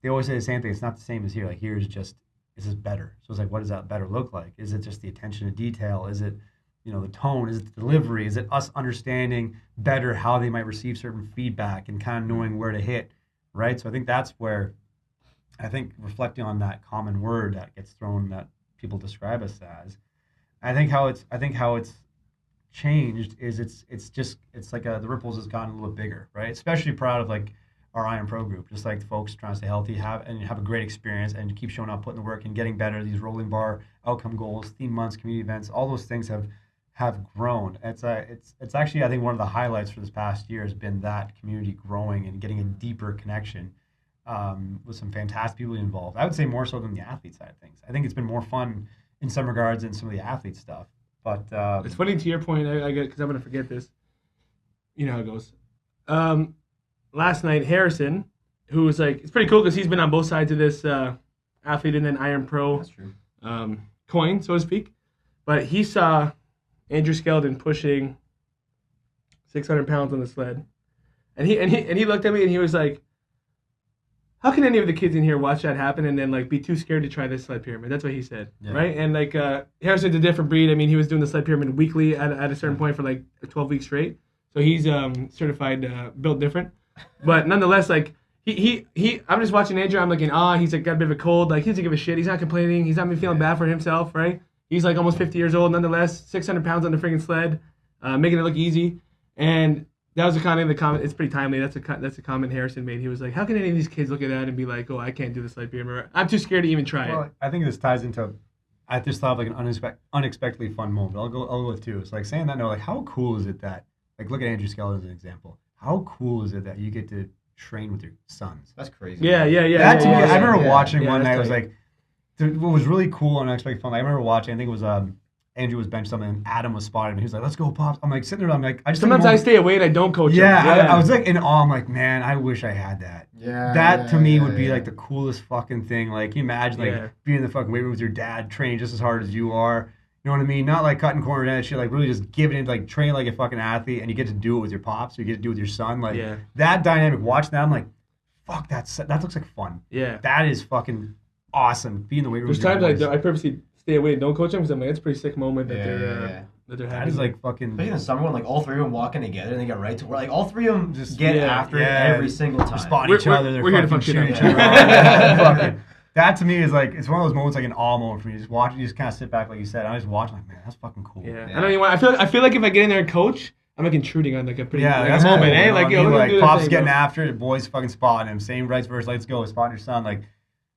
they always say the same thing. It's not the same as here. Like here is just, this is better. So it's like, what does that better look like? Is it just the attention to detail? Is it, the tone? Is it the delivery? Is it us understanding better how they might receive certain feedback and kind of knowing where to hit, right? So I think that's where, I think reflecting on that common word that gets thrown that people describe us as, I think how it's changed is it's like the ripples has gotten a little bit bigger, right? Especially proud of like our Iron Pro group, just like the folks trying to stay healthy, have a great experience and keep showing up, putting the work and getting better. These rolling bar outcome goals, theme months, community events, all those things have grown. It's actually, I think, one of the highlights for this past year has been that community growing and getting a deeper connection with some fantastic people involved. I would say more so than the athlete side of things. I think it's been more fun in some regards than some of the athlete stuff. But it's funny to your point, I get, because I'm going to forget this. You know how it goes. Last night, Harrison, who was like, it's pretty cool because he's been on both sides of this athlete and then Iron Pro coin, so to speak. But he saw Andrew Skeldon pushing 600 pounds on the sled. And he looked at me and he was like, how can any of the kids in here watch that happen and then like be too scared to try this sled pyramid? That's what he said, right? And like Harrison's a different breed. I mean, he was doing the sled pyramid weekly at a certain point for like 12 weeks straight. So he's certified built different. But nonetheless, like he I'm just watching Andrew. I'm looking, he's like got a bit of a cold. Like he doesn't give a shit. He's not complaining. He's not even feeling bad for himself, right? He's like almost 50 years old. Nonetheless, 600 pounds on the freaking sled, making it look easy. And that was the comment. It's pretty timely. That's a comment Harrison made. He was like, how can any of these kids look at that and be like, oh, I can't do the sled pyramid. I'm too scared to even try it. I think this ties into, I just thought of like an unexpectedly fun moment. I'll go with two. It's like saying that, no, like how cool is it that, like look at Andrew Skeldon as an example. How cool is it that you get to train with your sons? That's crazy. Yeah. That to me, I remember watching one night. It was like, what was really cool and unexpected fun. I remember watching. I think it was Andrew was bench something, and Adam was spotted him. He was like, "Let's go, Pops." I'm like sitting there. I'm like, sometimes I stay away and I don't coach. I was like in awe. I'm like, man, I wish I had that. That to me would be like the coolest fucking thing. Like, can you imagine like being in the fucking weight room with your dad, training just as hard as you are. You know what I mean? Not like cutting corners and shit. Like really just giving it, like training like a fucking athlete, and you get to do it with your pops. Or you get to do it with your son. Like that dynamic. Watching that, I'm like, fuck, that looks like fun. Yeah, that is fucking awesome. Be in the weight room. There's times I purposely stay away and don't coach them because I'm like, it's a pretty sick moment that they're having. That is like fucking. Especially in the summer when like all three of them walking together and they get right to work. Like all three of them just get after it every single time. Spot each other. We're here to fuck shit up. Each other. That to me is like, it's one of those moments like an awe moment for me. Just watch, you just kind of sit back like you said. I just watch like, man, that's fucking cool. Yeah. I don't even want. I feel like if I get in there and coach, I'm like intruding on like a pretty that's moment, cool, eh? Like yo, like Pop's getting after it, the boys fucking spotting him. Same vice versa. Let's go, spotting your son. Like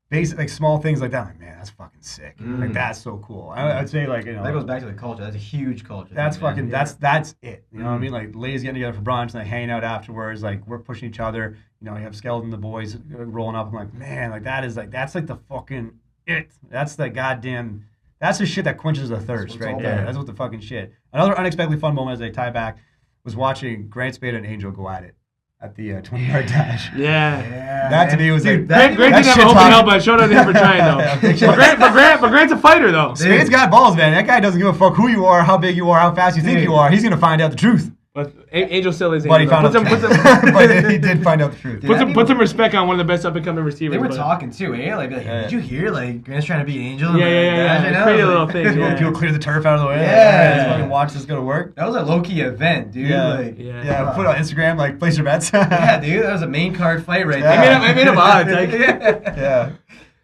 basic, like small things like that. I'm like, man, that's fucking sick. Like that's so cool. I'd say like that goes back to the culture. That's a huge culture. That's fucking. That's it. You know what I mean? Like ladies getting together for brunch and like hanging out afterwards. Like we're pushing each other. You have Skeldon, the boys rolling up. I'm like, man, like that's like the fucking it. That's the goddamn That's the shit that quenches the thirst That's right all there. about. That's what the fucking shit. Another unexpectedly fun moment as I tie back was watching Grant Spade and Angel go at it at the 20-yard dash. Yeah. That to me was Dude, like Grant didn't have shit an open talk- help, but shout out to him for trying though. but Grant's a fighter though. Spade's got balls, man. That guy doesn't give a fuck who you are, how big you are, how fast you think you are. He's gonna find out the truth. But Angel still is. But he Angel, found though. out the truth. But he did find out the truth. Put some respect on one of the best up and coming receivers. They were but- talking too, eh? Like, did you hear? Like, Grant's trying to beat Angel. Yeah. Crazy little things. People, Yeah. people clear the turf out of the way. Yeah. Let's fucking watch this go to work. That was a low-key event, dude. Yeah. Like, Yeah, put it on Instagram, like, place your bets. yeah, dude. That was a main card fight right Yeah. there. I made up odds. Like, Yeah. It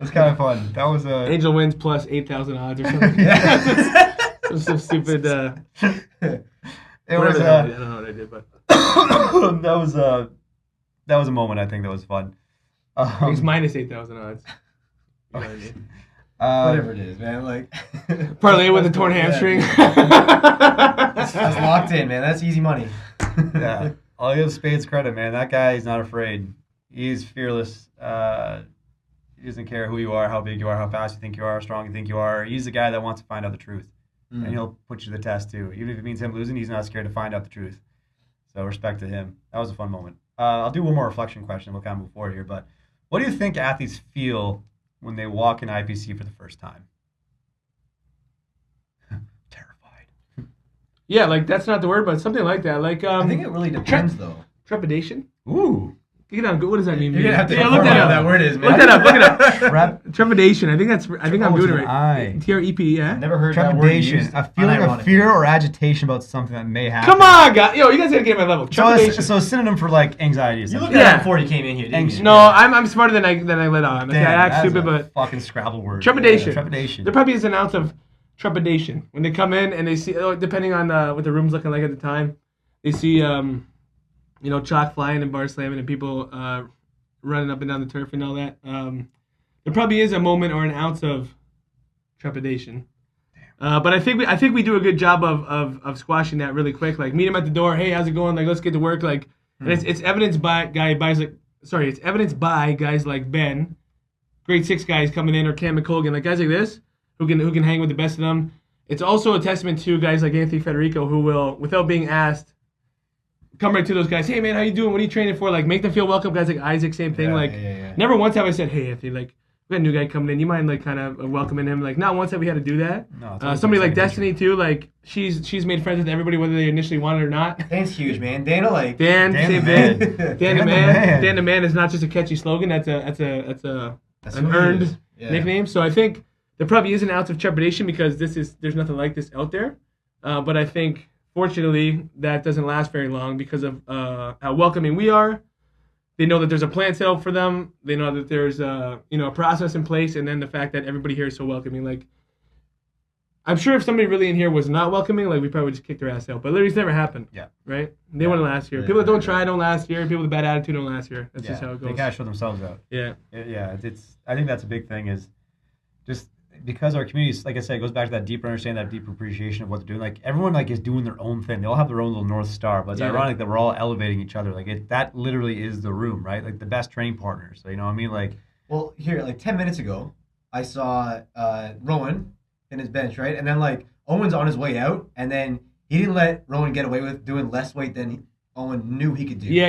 was kind of fun. That was a... Angel wins plus 8,000 odds or something. Some stupid. It was I don't know what I did, but that was a moment I think that was fun. it's minus 8,000 odds. You know what I mean? Whatever it is, man. Like, Parlay with a torn hamstring. That's locked in, man. That's easy money. Yeah, I'll give Spades credit, man. That guy is not afraid. He's fearless. He doesn't care who you are, how big you are, how fast you think you are, how strong you think you are. He's the guy that wants to find out the truth, and he'll put you to the test too. Even if it means him losing, he's not scared to find out the truth. So respect to him. That was a fun moment. I'll do one more reflection question. We'll kind of move forward here, but what do you think athletes feel when they walk in IPC for the first time? Terrified. Yeah, like that's not the word, but something like that. Like I think it really depends, though. trepidation. Ooh. Get on. What does that mean? You're gonna have to Yeah, look look that up. that word is, man. Look that up. Look it up. Trepidation. I think I'm doing it right. I. TREP. Yeah. Never heard that word Trepidation. used. A feeling of unironically. fear or agitation about something that may happen. Come on, guys. Yo, you guys gotta get my level. So Trepidation. it's a synonym for like anxiety. You essentially. looked at Yeah. it before you came in here, didn't you? No, I'm smarter than I let on. Okay, Damn, I act that's stupid, a but fucking Scrabble word. Trepidation. Yeah, trepidation. there probably is an ounce of trepidation when they come in and they see, depending on what the room's looking like at the time, they see, chalk flying and bar slamming and people running up and down the turf and all that. There probably is a moment or an ounce of trepidation. But I think we do a good job of squashing that really quick. Like meet them at the door. Hey, how's it going? Like let's get to work. Like, and it's evidenced by it's evidenced by guys like Ben, grade 6 guys coming in, or Cam McColgan, like guys like this who can hang with the best of them. It's also a testament to guys like Anthony Federico who will, without being asked, come right to those guys. Hey man, how you doing? What are you training for? Like make them feel welcome. Guys like Isaac, same thing. Never once have I said, hey Anthony, like we got a new guy coming in. You mind like kind of welcoming him? Like not once have we had to do that. No, it's always Somebody like second Destiny too. Like she's made friends with everybody whether they initially wanted or not. Dan's huge, man. Dan will like. Dan, Dan same the thing. man. Dan the the man. man. Dan the man is not just a catchy slogan. That's That's an who he earned is. Yeah. nickname. So I think there probably is an ounce of trepidation because there's nothing like this out there. But I think fortunately that doesn't last very long because of how welcoming we are. They know that there's a plan set out for them. They know that there's a process in place, and then the fact that everybody here is so welcoming. Like I'm sure if somebody really in here was not welcoming, like we probably would just kick their ass out. But literally, it's never happened. Yeah. Right? They want to last here. People that don't try don't last here. People with bad attitude don't last here. That's just how it They goes. gotta show themselves out. Yeah. Yeah, I think that's a big thing is just because our communities, like I said, it goes back to that deeper understanding, that deeper appreciation of what they're doing. Like everyone like is doing their own thing. They all have their own little North Star, but it's Yeah. ironic that we're all elevating each other. Like that literally is the room, right? Like the best training partners. So, you know what I mean? Like Well, here, like 10 minutes ago, I saw Rowan in his bench, right? And then like Owen's on his way out, and then he didn't let Rowan get away with doing less weight than Owen knew he could do. Yeah.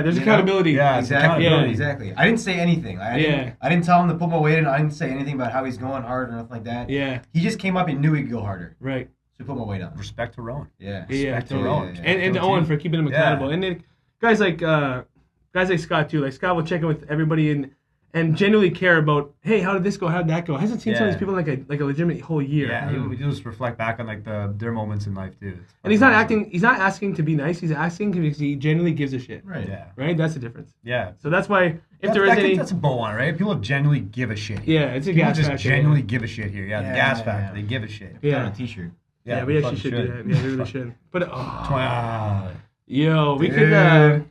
There's You know? accountability. Yeah. it's Exactly. accountability. Exactly. I didn't say anything. Like, I didn't tell him to put more weight in. I didn't say anything about how he's going hard or nothing like that. Yeah. He just came up and knew he could go harder, Right. so he put more weight on. Respect to Rowan. Yeah. Yeah. Respect to Totally. Rowan. And to Owen for keeping him accountable. And then guys like Scott too. Like Scott will check in with everybody and genuinely care about, hey, how did this go? How did that go? I hasn't seen some of Yeah. these people in like a legitimate whole year. Yeah, he'll just reflect back on like their moments in life too. It's And he's not fucking acting. He's not asking to be nice. He's asking because he genuinely gives a shit. Right. awesome. Yeah. Right. That's the difference. Yeah. So that's why if there is any, That's a bow on it, right? People genuinely give a shit. yeah, it's a People gas just factor. genuinely give a shit here. Yeah, the Yeah, gas yeah, factor. yeah. They give a shit. Got Yeah. on a t-shirt. Yeah, we actually should do that. Yeah, we really should. But yo, we could.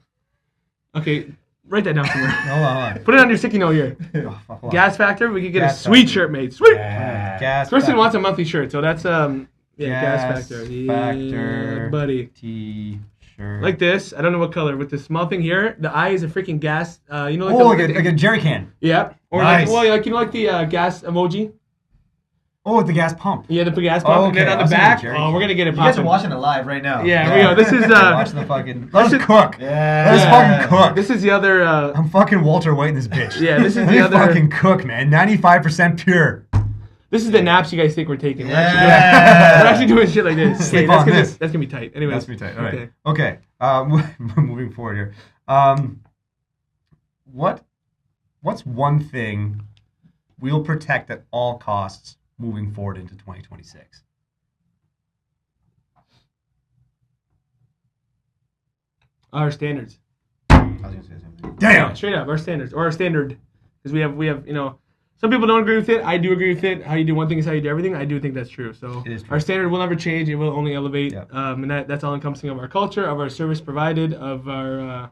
Okay, write that down somewhere. Hold on. Put it on your sticky note here. Oh, fuck, hold on. Gas factor. We could get Gas a sweet factor. shirt made. Sweet. Gas Kristen factor. wants a monthly shirt, so that's gas Gas factor. factor. Yeah, buddy. T-shirt. Like this. I don't know what color. With this small thing here, the eye is a freaking gas. You know, like Oh, the, like a jerry can. yeah. Or Nice. like the gas emoji. Oh, at the gas pump. Yeah, the gas pump. And then on the back, Jerry we're going to get it You guys are popping. watching it live right now. Yeah, we are. This is Watch the fucking. Let us cook. Yeah. Let us fucking cook. this is the other. I'm fucking Walter White in this bitch. Yeah, this is Let the me other. fucking cook, man. 95% pure. This is the naps you guys think we're taking. We're Yeah. actually doing shit like this. Sleep that's on gonna, this. That's gonna be tight. Anyways, That's me tight. All right. Okay. Moving forward here. What's one thing we'll protect at all costs moving forward into 2026? Our standards. I was gonna say something. Damn. Yeah, straight up, our standards, or our standard, because we have, some people don't agree with it. I do agree with it. How you do one thing is how you do everything. I do think that's true. So It is true. our standard will never change. It will only elevate. Yep. And that's all encompassing of our culture, of our service provided, of our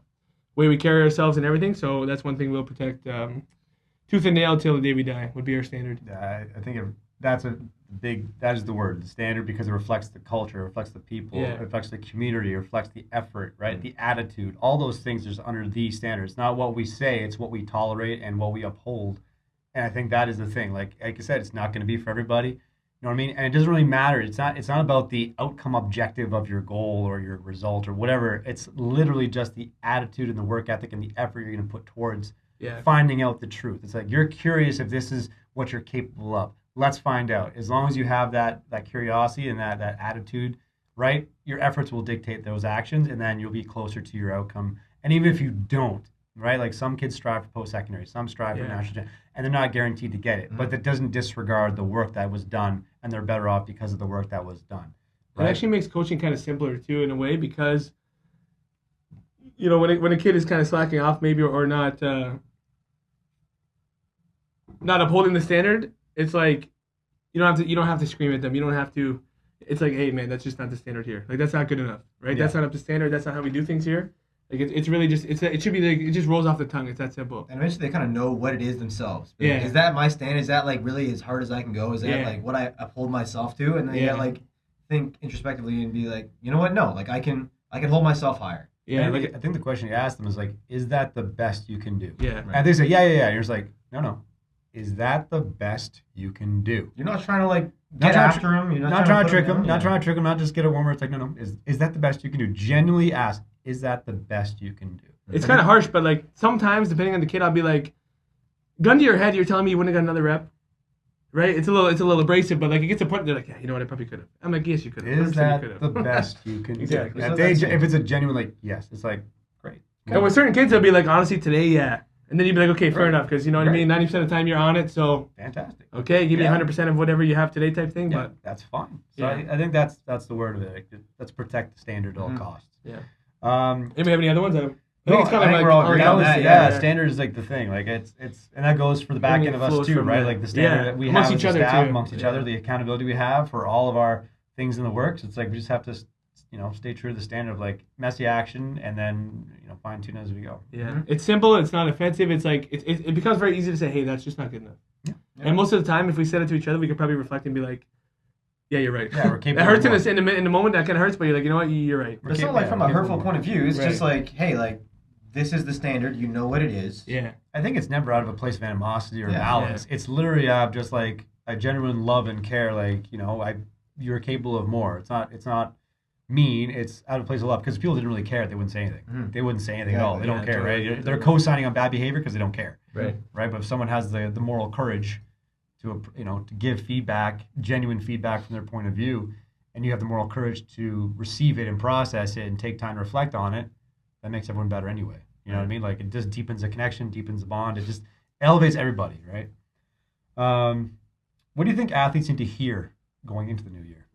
way we carry ourselves and everything. So that's one thing we'll protect tooth and nail till the day we die would be our standard. I think that is the word, the standard, because it reflects the culture, it reflects the people, Yeah. it reflects the community, it reflects the effort, right? The attitude, all those things are under the standards. It's not what we say, it's what we tolerate and what we uphold. And I think that is the thing. Like I said, it's not going to be for everybody. You know what I mean? And it doesn't really matter. It's not about the outcome objective of your goal or your result or whatever. It's literally just the attitude and the work ethic and the effort you're going to put towards finding out the truth. It's like you're curious if this is what you're capable of. Let's find out. As long as you have that curiosity and that attitude, right, your efforts will dictate those actions, and then you'll be closer to your outcome. And even if you don't, right, like some kids strive for post-secondary, some strive for national, and they're not guaranteed to get it. But that doesn't disregard the work that was done, and they're better off because of the work that was done. Right? It actually makes coaching kind of simpler too, in a way, because when a kid is kind of slacking off, maybe or not upholding the standard, it's like you don't have to scream at them. You don't have to. It's like, hey man, that's just not the standard here. Like that's not good enough, right? Yeah. That's not up to standard. That's not how we do things here. Like it's really just it should be like it just rolls off the tongue. It's that simple. And eventually they kind of know what it is themselves. Yeah. Is that my stand? Is that like really as hard as I can go? Is that like what I uphold myself to? And then you gotta like think introspectively and be like, you know what? No, like I can hold myself higher. Yeah. I think the question you asked them is like, is that the best you can do? Yeah. And they say, yeah. And you're just like, no. Is that the best you can do? You're not trying to like Not get trying to after him. You're Not trying to put trick him them. down. Not trying to trick them. Not just get a warmer. It's like, no. Is that the best you can do? Genuinely ask, is that the best you can do? It's kind of harsh, but like sometimes, depending on the kid, I'll be like, gun to your head, you're telling me you wouldn't have got another rep, right? It's a little abrasive, but like it gets to a point they're like, yeah, you know what, I probably could have. I'm like, yes, you could have. Is that the best you can Exactly. do? So If it's a genuine like, yes, it's like, great. And with certain kids, they'll be like, honestly, today, yeah. And then you'd be like, okay, fair enough, because you know what I mean? 90% of the time you're on it, so, Fantastic. okay, give me 100% of whatever you have today type thing, Yeah, but, that's fine. So Yeah. I think that's the word of it. Like, let's protect the standard at all costs. yeah. Um, Anybody have any other ones? I No, think it's kind I of think like, we're all agreed on that. yeah. Standard is like the thing. Like it's and that goes for the back Only end of us flows too, from right? that. Like the standard Yeah. that we Amongst have each as a other, staff, too. amongst each Yeah. other, the accountability we have for all of our things in the works. It's like we just have to, stay true to the standard of like messy action and then fine tune as we go. Yeah, it's simple. It's not offensive. It's like it becomes very easy to say, "Hey, that's just not good enough." Yeah. And most of the time, if we said it to each other, we could probably reflect and be like, "Yeah, you're right." Yeah, we're It capable. hurts of in more. the moment. That kind of hurts, but you're like, you know what? You're right. But it's not like from a hurtful point of view. It's Right. just like, hey, like this is the standard. You know what it is. Yeah. I think it's never out of a place of animosity or Yeah. malice. It's literally out of just like a genuine love and care. Like you're capable of more. It's not mean. It's out of a place of love because people didn't really care. They wouldn't say anything. Mhm. They wouldn't say anything at all. They don't Yeah, care, totally, right? They're totally. co-signing on bad behavior because they don't care, Right. right? But if someone has the moral courage to to give feedback, genuine feedback from their point of view, and you have the moral courage to receive it and process it and take time to reflect on it, that makes everyone better anyway. You know what I mean? Like it just deepens the connection, deepens the bond. It just elevates everybody, right? What do you think athletes need to hear going into the new year?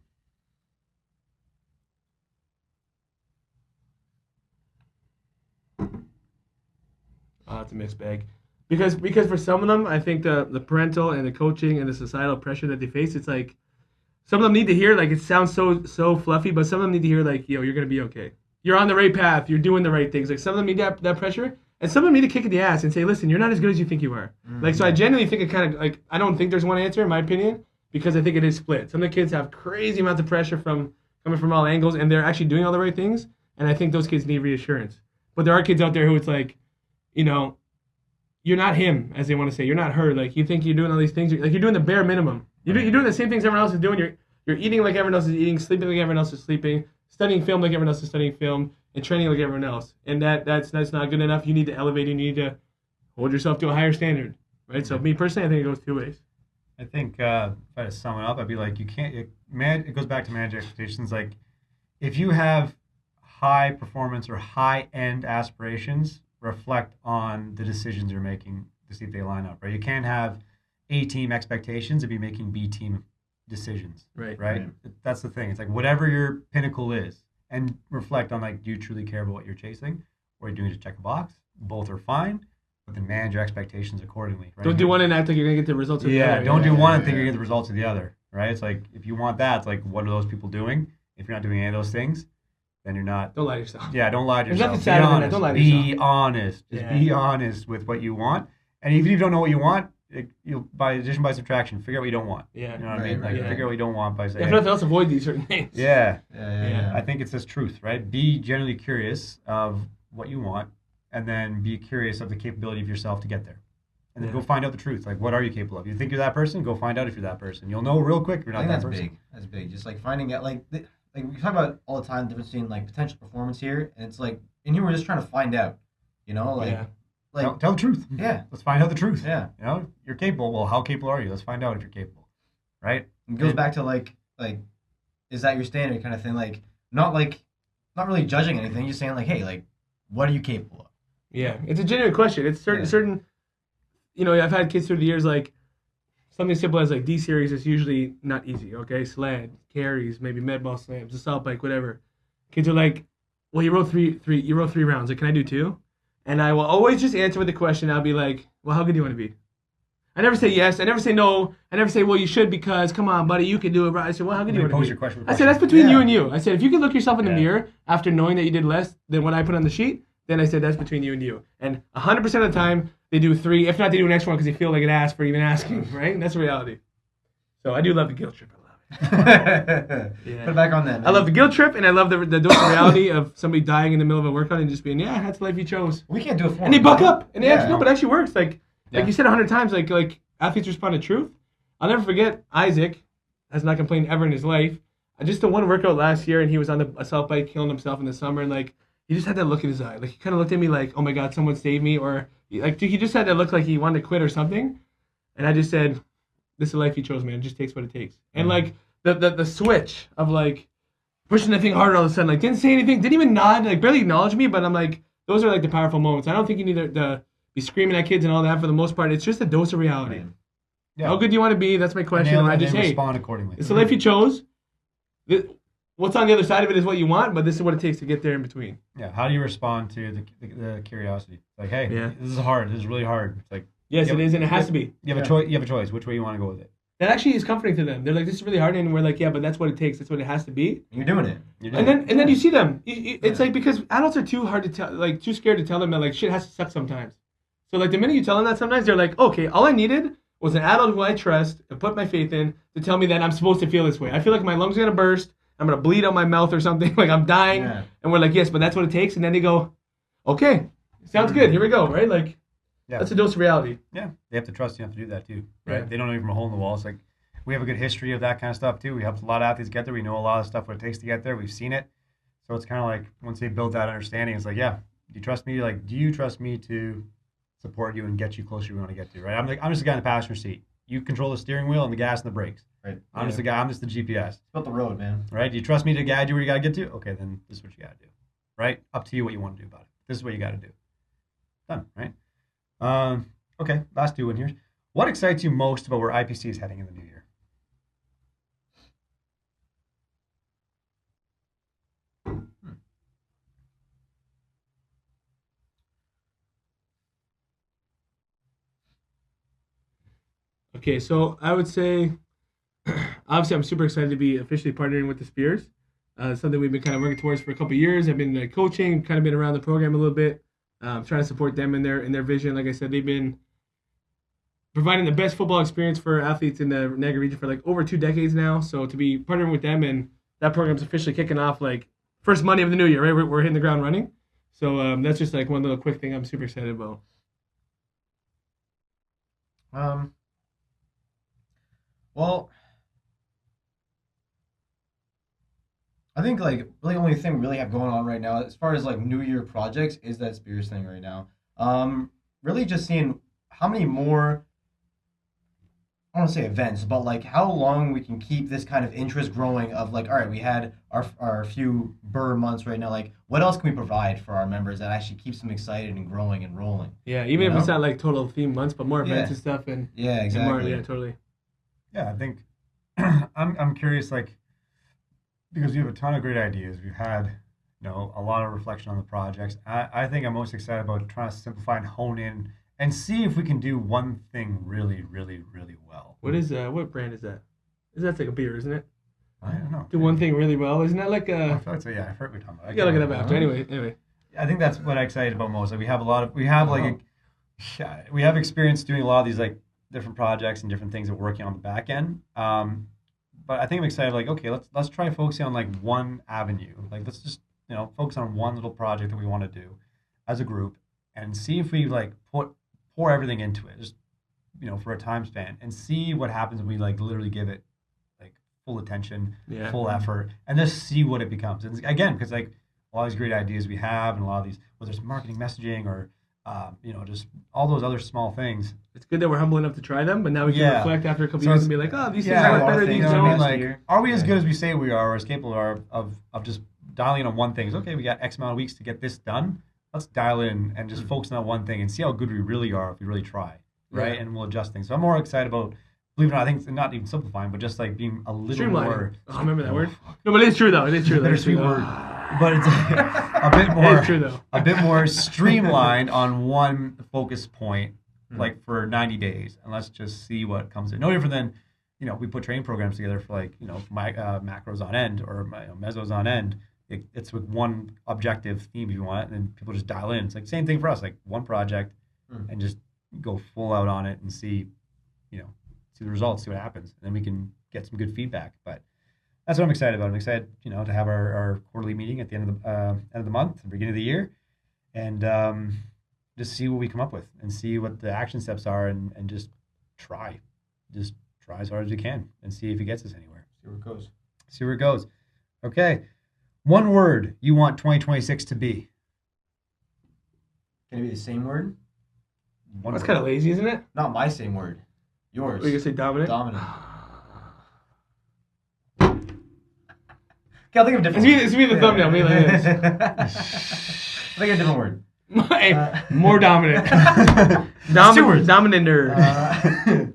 Oh, it's a mixed bag. Because for some of them, I think the parental and the coaching and the societal pressure that they face, it's like some of them need to hear, like it sounds so fluffy, but some of them need to hear like, yo, you're gonna be okay. You're on the right path. You're doing the right things. Like some of them need that pressure, and some of them need a kick in the ass and say, listen, you're not as good as you think you are. Like so, I genuinely think it kind of like I don't think there's one answer in my opinion because I think it is split. Some of the kids have crazy amounts of pressure coming from all angles, and they're actually doing all the right things, and I think those kids need reassurance. But there are kids out there who it's like, you're not him, as they want to say. You're not her. Like, you think you're doing all these things. Like, you're doing the bare minimum. You're doing the same things everyone else is doing. You're eating like everyone else is eating, sleeping like everyone else is sleeping, studying film like everyone else is studying film, and training like everyone else. And that's not good enough. You need to elevate. You need to hold yourself to a higher standard, right? So me personally, I think it goes 2 ways. I think if I had to sum it up, I'd be like, you can't. It goes back to manage expectations. Like, if you have high performance or high end aspirations, reflect on the decisions you're making to see if they line up. Right? You can't have A team expectations and be making B team decisions. Right. That's the thing. It's like whatever your pinnacle is, and reflect on, like, do you truly care about what you're chasing, or are you doing it to check a box? Both are fine. But then manage your expectations accordingly. Right? Don't do one and act like you're going to get the results of the other. Don't do one and think you're going to get the results of the other. Right? It's like, if you want that, it's like, what are those people doing? If you're not doing any of those things, then you're not. Don't lie to yourself. Yeah, don't lie to There's yourself. nothing sadder than that. Don't lie to yourself. Be honest. Just be honest with what you want. And even if you don't know what you want, you'll, by addition, by subtraction, figure out what you don't want. Yeah. You know what I mean? Like, figure out what you don't want by saying. If nothing else, avoid these certain things. Yeah. Yeah. I think it's this truth, right? Be genuinely curious of what you want, and then be curious of the capability of yourself to get there. And then go find out the truth. Like, what are you capable of? You think you're that person? Go find out if you're that person. You'll know real quick if you're not that person. I think that's big. Just like finding out, like we talk about all the time, the difference between like potential performance here, and it's like in here we're just trying to find out. You know, like tell the truth. Yeah. Let's find out the truth. Yeah. You know, you're capable. Well, how capable are you? Let's find out if you're capable. Right? It goes back to like is that your standard kind of thing? Like not really judging anything, just saying like, hey, like, what are you capable of? Yeah, it's a genuine question. It's certain. You know, I've had kids through the years, like, something simple as like D series is usually not easy. Okay, sled, carries, maybe med ball slams, assault bike, whatever. Kids are like, well, you rode three rounds. Like, can I do 2? And I will always just answer with the question. I'll be like, well, how good do you want to be? I never say yes. I never say no. I never say, well, you should because, come on, buddy, you can do it. Right? I said, well, how good do you want to be? Your question I said, that's between you and you. I said, if you can look yourself in the mirror after knowing that you did less than what I put on the sheet, then I said, that's between you and you. And 100% of the time, they do 3. If not, they do an extra one because they feel like an ass for even asking, right? And that's the reality. So I do love the guilt trip. I love it. Put it back on that, man. I love the guilt trip, and I love the dose of reality of somebody dying in the middle of a workout and just being, yeah, that's the life you chose. We can't do it for them. And they buck up. And they actually, no, but it actually works. Like you said 100 times, like athletes respond to truth. I'll never forget Isaac has not complained ever in his life. I just did one workout last year, and he was on the assault bike killing himself in the summer, and like, he just had that look in his eye. Like, he kind of looked at me like, oh my God, someone saved me. Or, like, he just had that look like he wanted to quit or something. And I just said, this is the life you chose, man. It just takes what it takes. And, like, the switch of, like, pushing the thing harder all of a sudden. Like, didn't say anything, didn't even nod, like, barely acknowledge me. But I'm like, those are, like, the powerful moments. I don't think you need to be screaming at kids and all that for the most part. It's just a dose of reality. Yeah. How good do you want to be? That's my question. And I just, hey, respond accordingly. It's the life you chose. What's on the other side of it is what you want, but this is what it takes to get there in between. Yeah. How do you respond to the curiosity? Like, hey, this is hard. This is really hard. It's like, yes, it is, and it has to be. You have a choice. You have a choice. Which way you want to go with it? That actually is comforting to them. They're like, this is really hard, and we're like, yeah, but that's what it takes. That's what it has to be. You're doing it. And then you see them. It's like, because adults are too hard to tell, like too scared to tell them that like shit has to suck sometimes. So like the minute you tell them that, sometimes they're like, okay, all I needed was an adult who I trust and put my faith in to tell me that I'm supposed to feel this way. I feel like my lungs are gonna burst. I'm going to bleed out my mouth or something, like I'm dying. Yeah. And we're like, yes, but that's what it takes. And then they go, okay, sounds good. Here we go, right? Like, that's a dose of reality. Yeah, they have to trust you have to do that too, right? Yeah. They don't know you from a hole in the wall. It's like, we have a good history of that kind of stuff too. We helped a lot of athletes get there. We know a lot of stuff, what it takes to get there. We've seen it. So it's kind of like, once they build that understanding, it's like, yeah, do you trust me? Like, do you trust me to support you and get you closer to where you want to get to, right? I'm just a guy in the passenger seat. You control the steering wheel and the gas and the brakes. Right. I'm just the guy. I'm just the GPS. It's about the road, man. Right? Do you trust me to guide you where you got to get to? Okay, then this is what you got to do. Right? Up to you what you want to do about it. This is what you got to do. Done. Right? Okay, last 2 in here. What excites you most about where IPC is heading in the new year? Okay, so I would say, obviously, I'm super excited to be officially partnering with the Spears. Something we've been kind of working towards for a couple of years. I've been coaching, kind of been around the program a little bit, trying to support them in their vision. Like I said, they've been providing the best football experience for athletes in the Niagara region for like over 2 decades now. So to be partnering with them, and that program's officially kicking off like first Monday of the new year, right? We're hitting the ground running. So that's just like one little quick thing I'm super excited about. Well, I think like really only thing we really have going on right now as far as like New Year projects is that Spears thing right now. Really just seeing how many more I don't want to say events, but like how long we can keep this kind of interest growing of like, all right, we had our few Burr months right now. Like, what else can we provide for our members that actually keeps them excited and growing and rolling? Yeah, even You if know? it's not like total theme months, but more events Yeah. and stuff, and Yeah, and more, exactly. yeah, totally. Yeah, I think I'm curious, like, because we have a ton of great ideas. We've had, a lot of reflection on the projects. I think I'm most excited about trying to simplify and hone in and see if we can do one thing really, really, really well. What brand is that? That's like a beer, isn't it? I don't know. Do one thing really well, isn't that like I a? feel like so. Yeah, I've heard what you're talking about. You gotta look it up after. Anyway. I think that's what I'm excited about most. Like we have experience doing a lot of these like different projects and different things that we're working on the back end. But I think I'm excited. Like, okay, let's try focusing on like one avenue. Like, let's just focus on one little project that we want to do as a group, and see if we like pour everything into it, just for a time span, and see what happens when we like literally give it like full attention, Yeah. full effort, and just see what it becomes. And again, because like a lot of these great ideas we have, and a lot of these, whether it's marketing, messaging, or just all those other small things. It's good that we're humble enough to try them, but now we can Yeah. reflect after a couple So years it's- and be like, oh, these things Yeah, are a lot of better. things, These You know what I mean? don't. last Like, year. are we as Yeah. good as we say we are, or as capable are of just dialing in on one thing? It's okay, we got X amount of weeks to get this done. Let's dial in and just focus on that one thing and see how good we really are if we really try, right? Yeah. And we'll adjust things. So I'm more excited about, believe it or not, I think it's not even simplifying, but just like being a little Streamlining. more. Oh, remember that word? No, but it's true though. It is true. Bittersweet word, but it's a bit It more. is true though. A bit more streamlined on one focus point, like for 90 days, and let's just see what comes in. No different than, we put training programs together for like, my macros on end or my mesos on end. It's with one objective theme if you want it, and then people just dial in. It's like same thing for us, like one project, and just go full out on it and see the results, see what happens, and then we can get some good feedback. But that's what I'm excited about. I'm excited, to have our quarterly meeting at the end of the month, the beginning of the year, and just see what we come up with and see what the action steps are, and just try as hard as we can and see if it gets us anywhere. See where it goes. Okay. One word you want 2026 to be. Can it be the same word? One That's word. kind of lazy, isn't it? Not my same word. Yours. Or you can say dominant. Dominant. Okay, I'll think of a different It's me the thumbnail. Me like this. I think of a different word. Hey, more dominant. Two words. Dominander.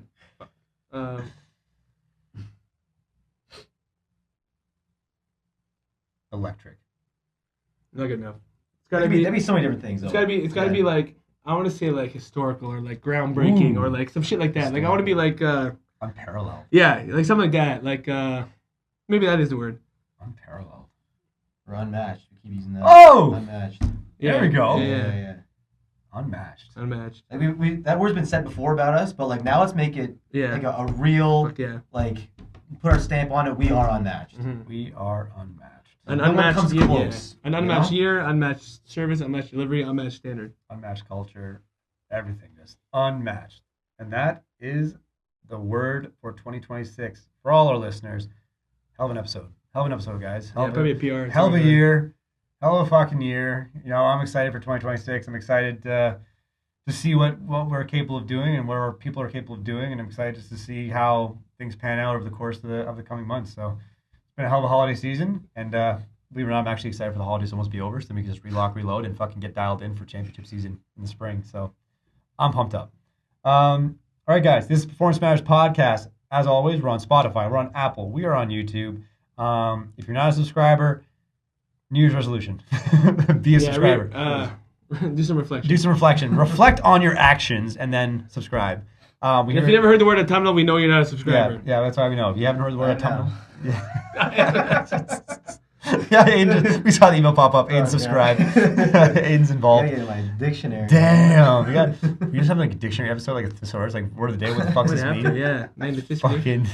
Electric. Not good enough. It's gotta be. That'd be so many different things. It's though. gotta be. It's gotta Yeah. be like, I want to say like historical or like groundbreaking or like some shit like that. Like I want to be like Unparalleled. yeah, like something like that. Like maybe that is the word. Unparalleled. Or unmatched. We keep using that. Oh! Unmatched. Yeah. There we go. Yeah. Unmatched. Unmatched. Like we that word's been said before about us, but like now let's make it Yeah. like a real Fuck yeah. like put our stamp on it. We are unmatched. Mhm. We are unmatched. An No one unmatched comes year, close, yeah. An you unmatched know? year, unmatched service, unmatched delivery, unmatched standard. Unmatched culture. Everything just unmatched. And that is the word for 2026 for all our listeners. Hell of an episode. Hell of an episode, guys. Yeah, probably a PR. Hell of a year. Hell of a fucking year. I'm excited for 2026. I'm excited to see what we're capable of doing and what our people are capable of doing. And I'm excited just to see how things pan out over the course of the coming months. So it's been a hell of a holiday season. And believe it or not, I'm actually excited for the holidays to almost be over. So then we can just relock, reload, and fucking get dialed in for championship season in the spring. So I'm pumped up. All right, guys. This is Performance Matters Podcast. As always, we're on Spotify. We're on Apple. We are on YouTube. If you're not a subscriber, New Year's resolution. Be a subscriber. Do some reflection. Do some reflection. Reflect on your actions and then subscribe. If you never heard the word autumnal, we know you're not a subscriber. Yeah, that's why we know. If you haven't heard the word I know. autumnal. Yeah, Aiden, we saw the email pop up. Aiden, subscribe. Aiden's involved. Gotta get my dictionary. Damn. We just have like a dictionary episode, like a thesaurus, like word of the day. What the fuck does this mean? Yeah. Name it this Fucking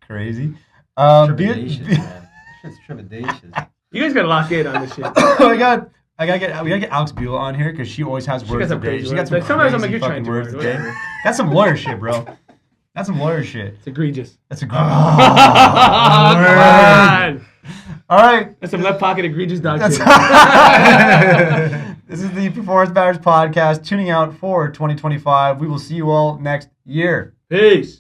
crazy. Trepidatious, man. Shit's trepidatious. You guys gotta lock in on this shit. Oh my god. we gotta get Alex Beulah on here because she always has words got some a day. crazy She got words. some Like, sometimes I'm like, crazy you're fucking trying words too a hard, day. whatever. That's some lawyer shit, bro. That's some lawyer shit. It's egregious. That's a good. Come on. All right. That's some left pocket egregious dog shit. This is the Performance Matters podcast. Tuning out for 2025. We will see you all next year. Peace.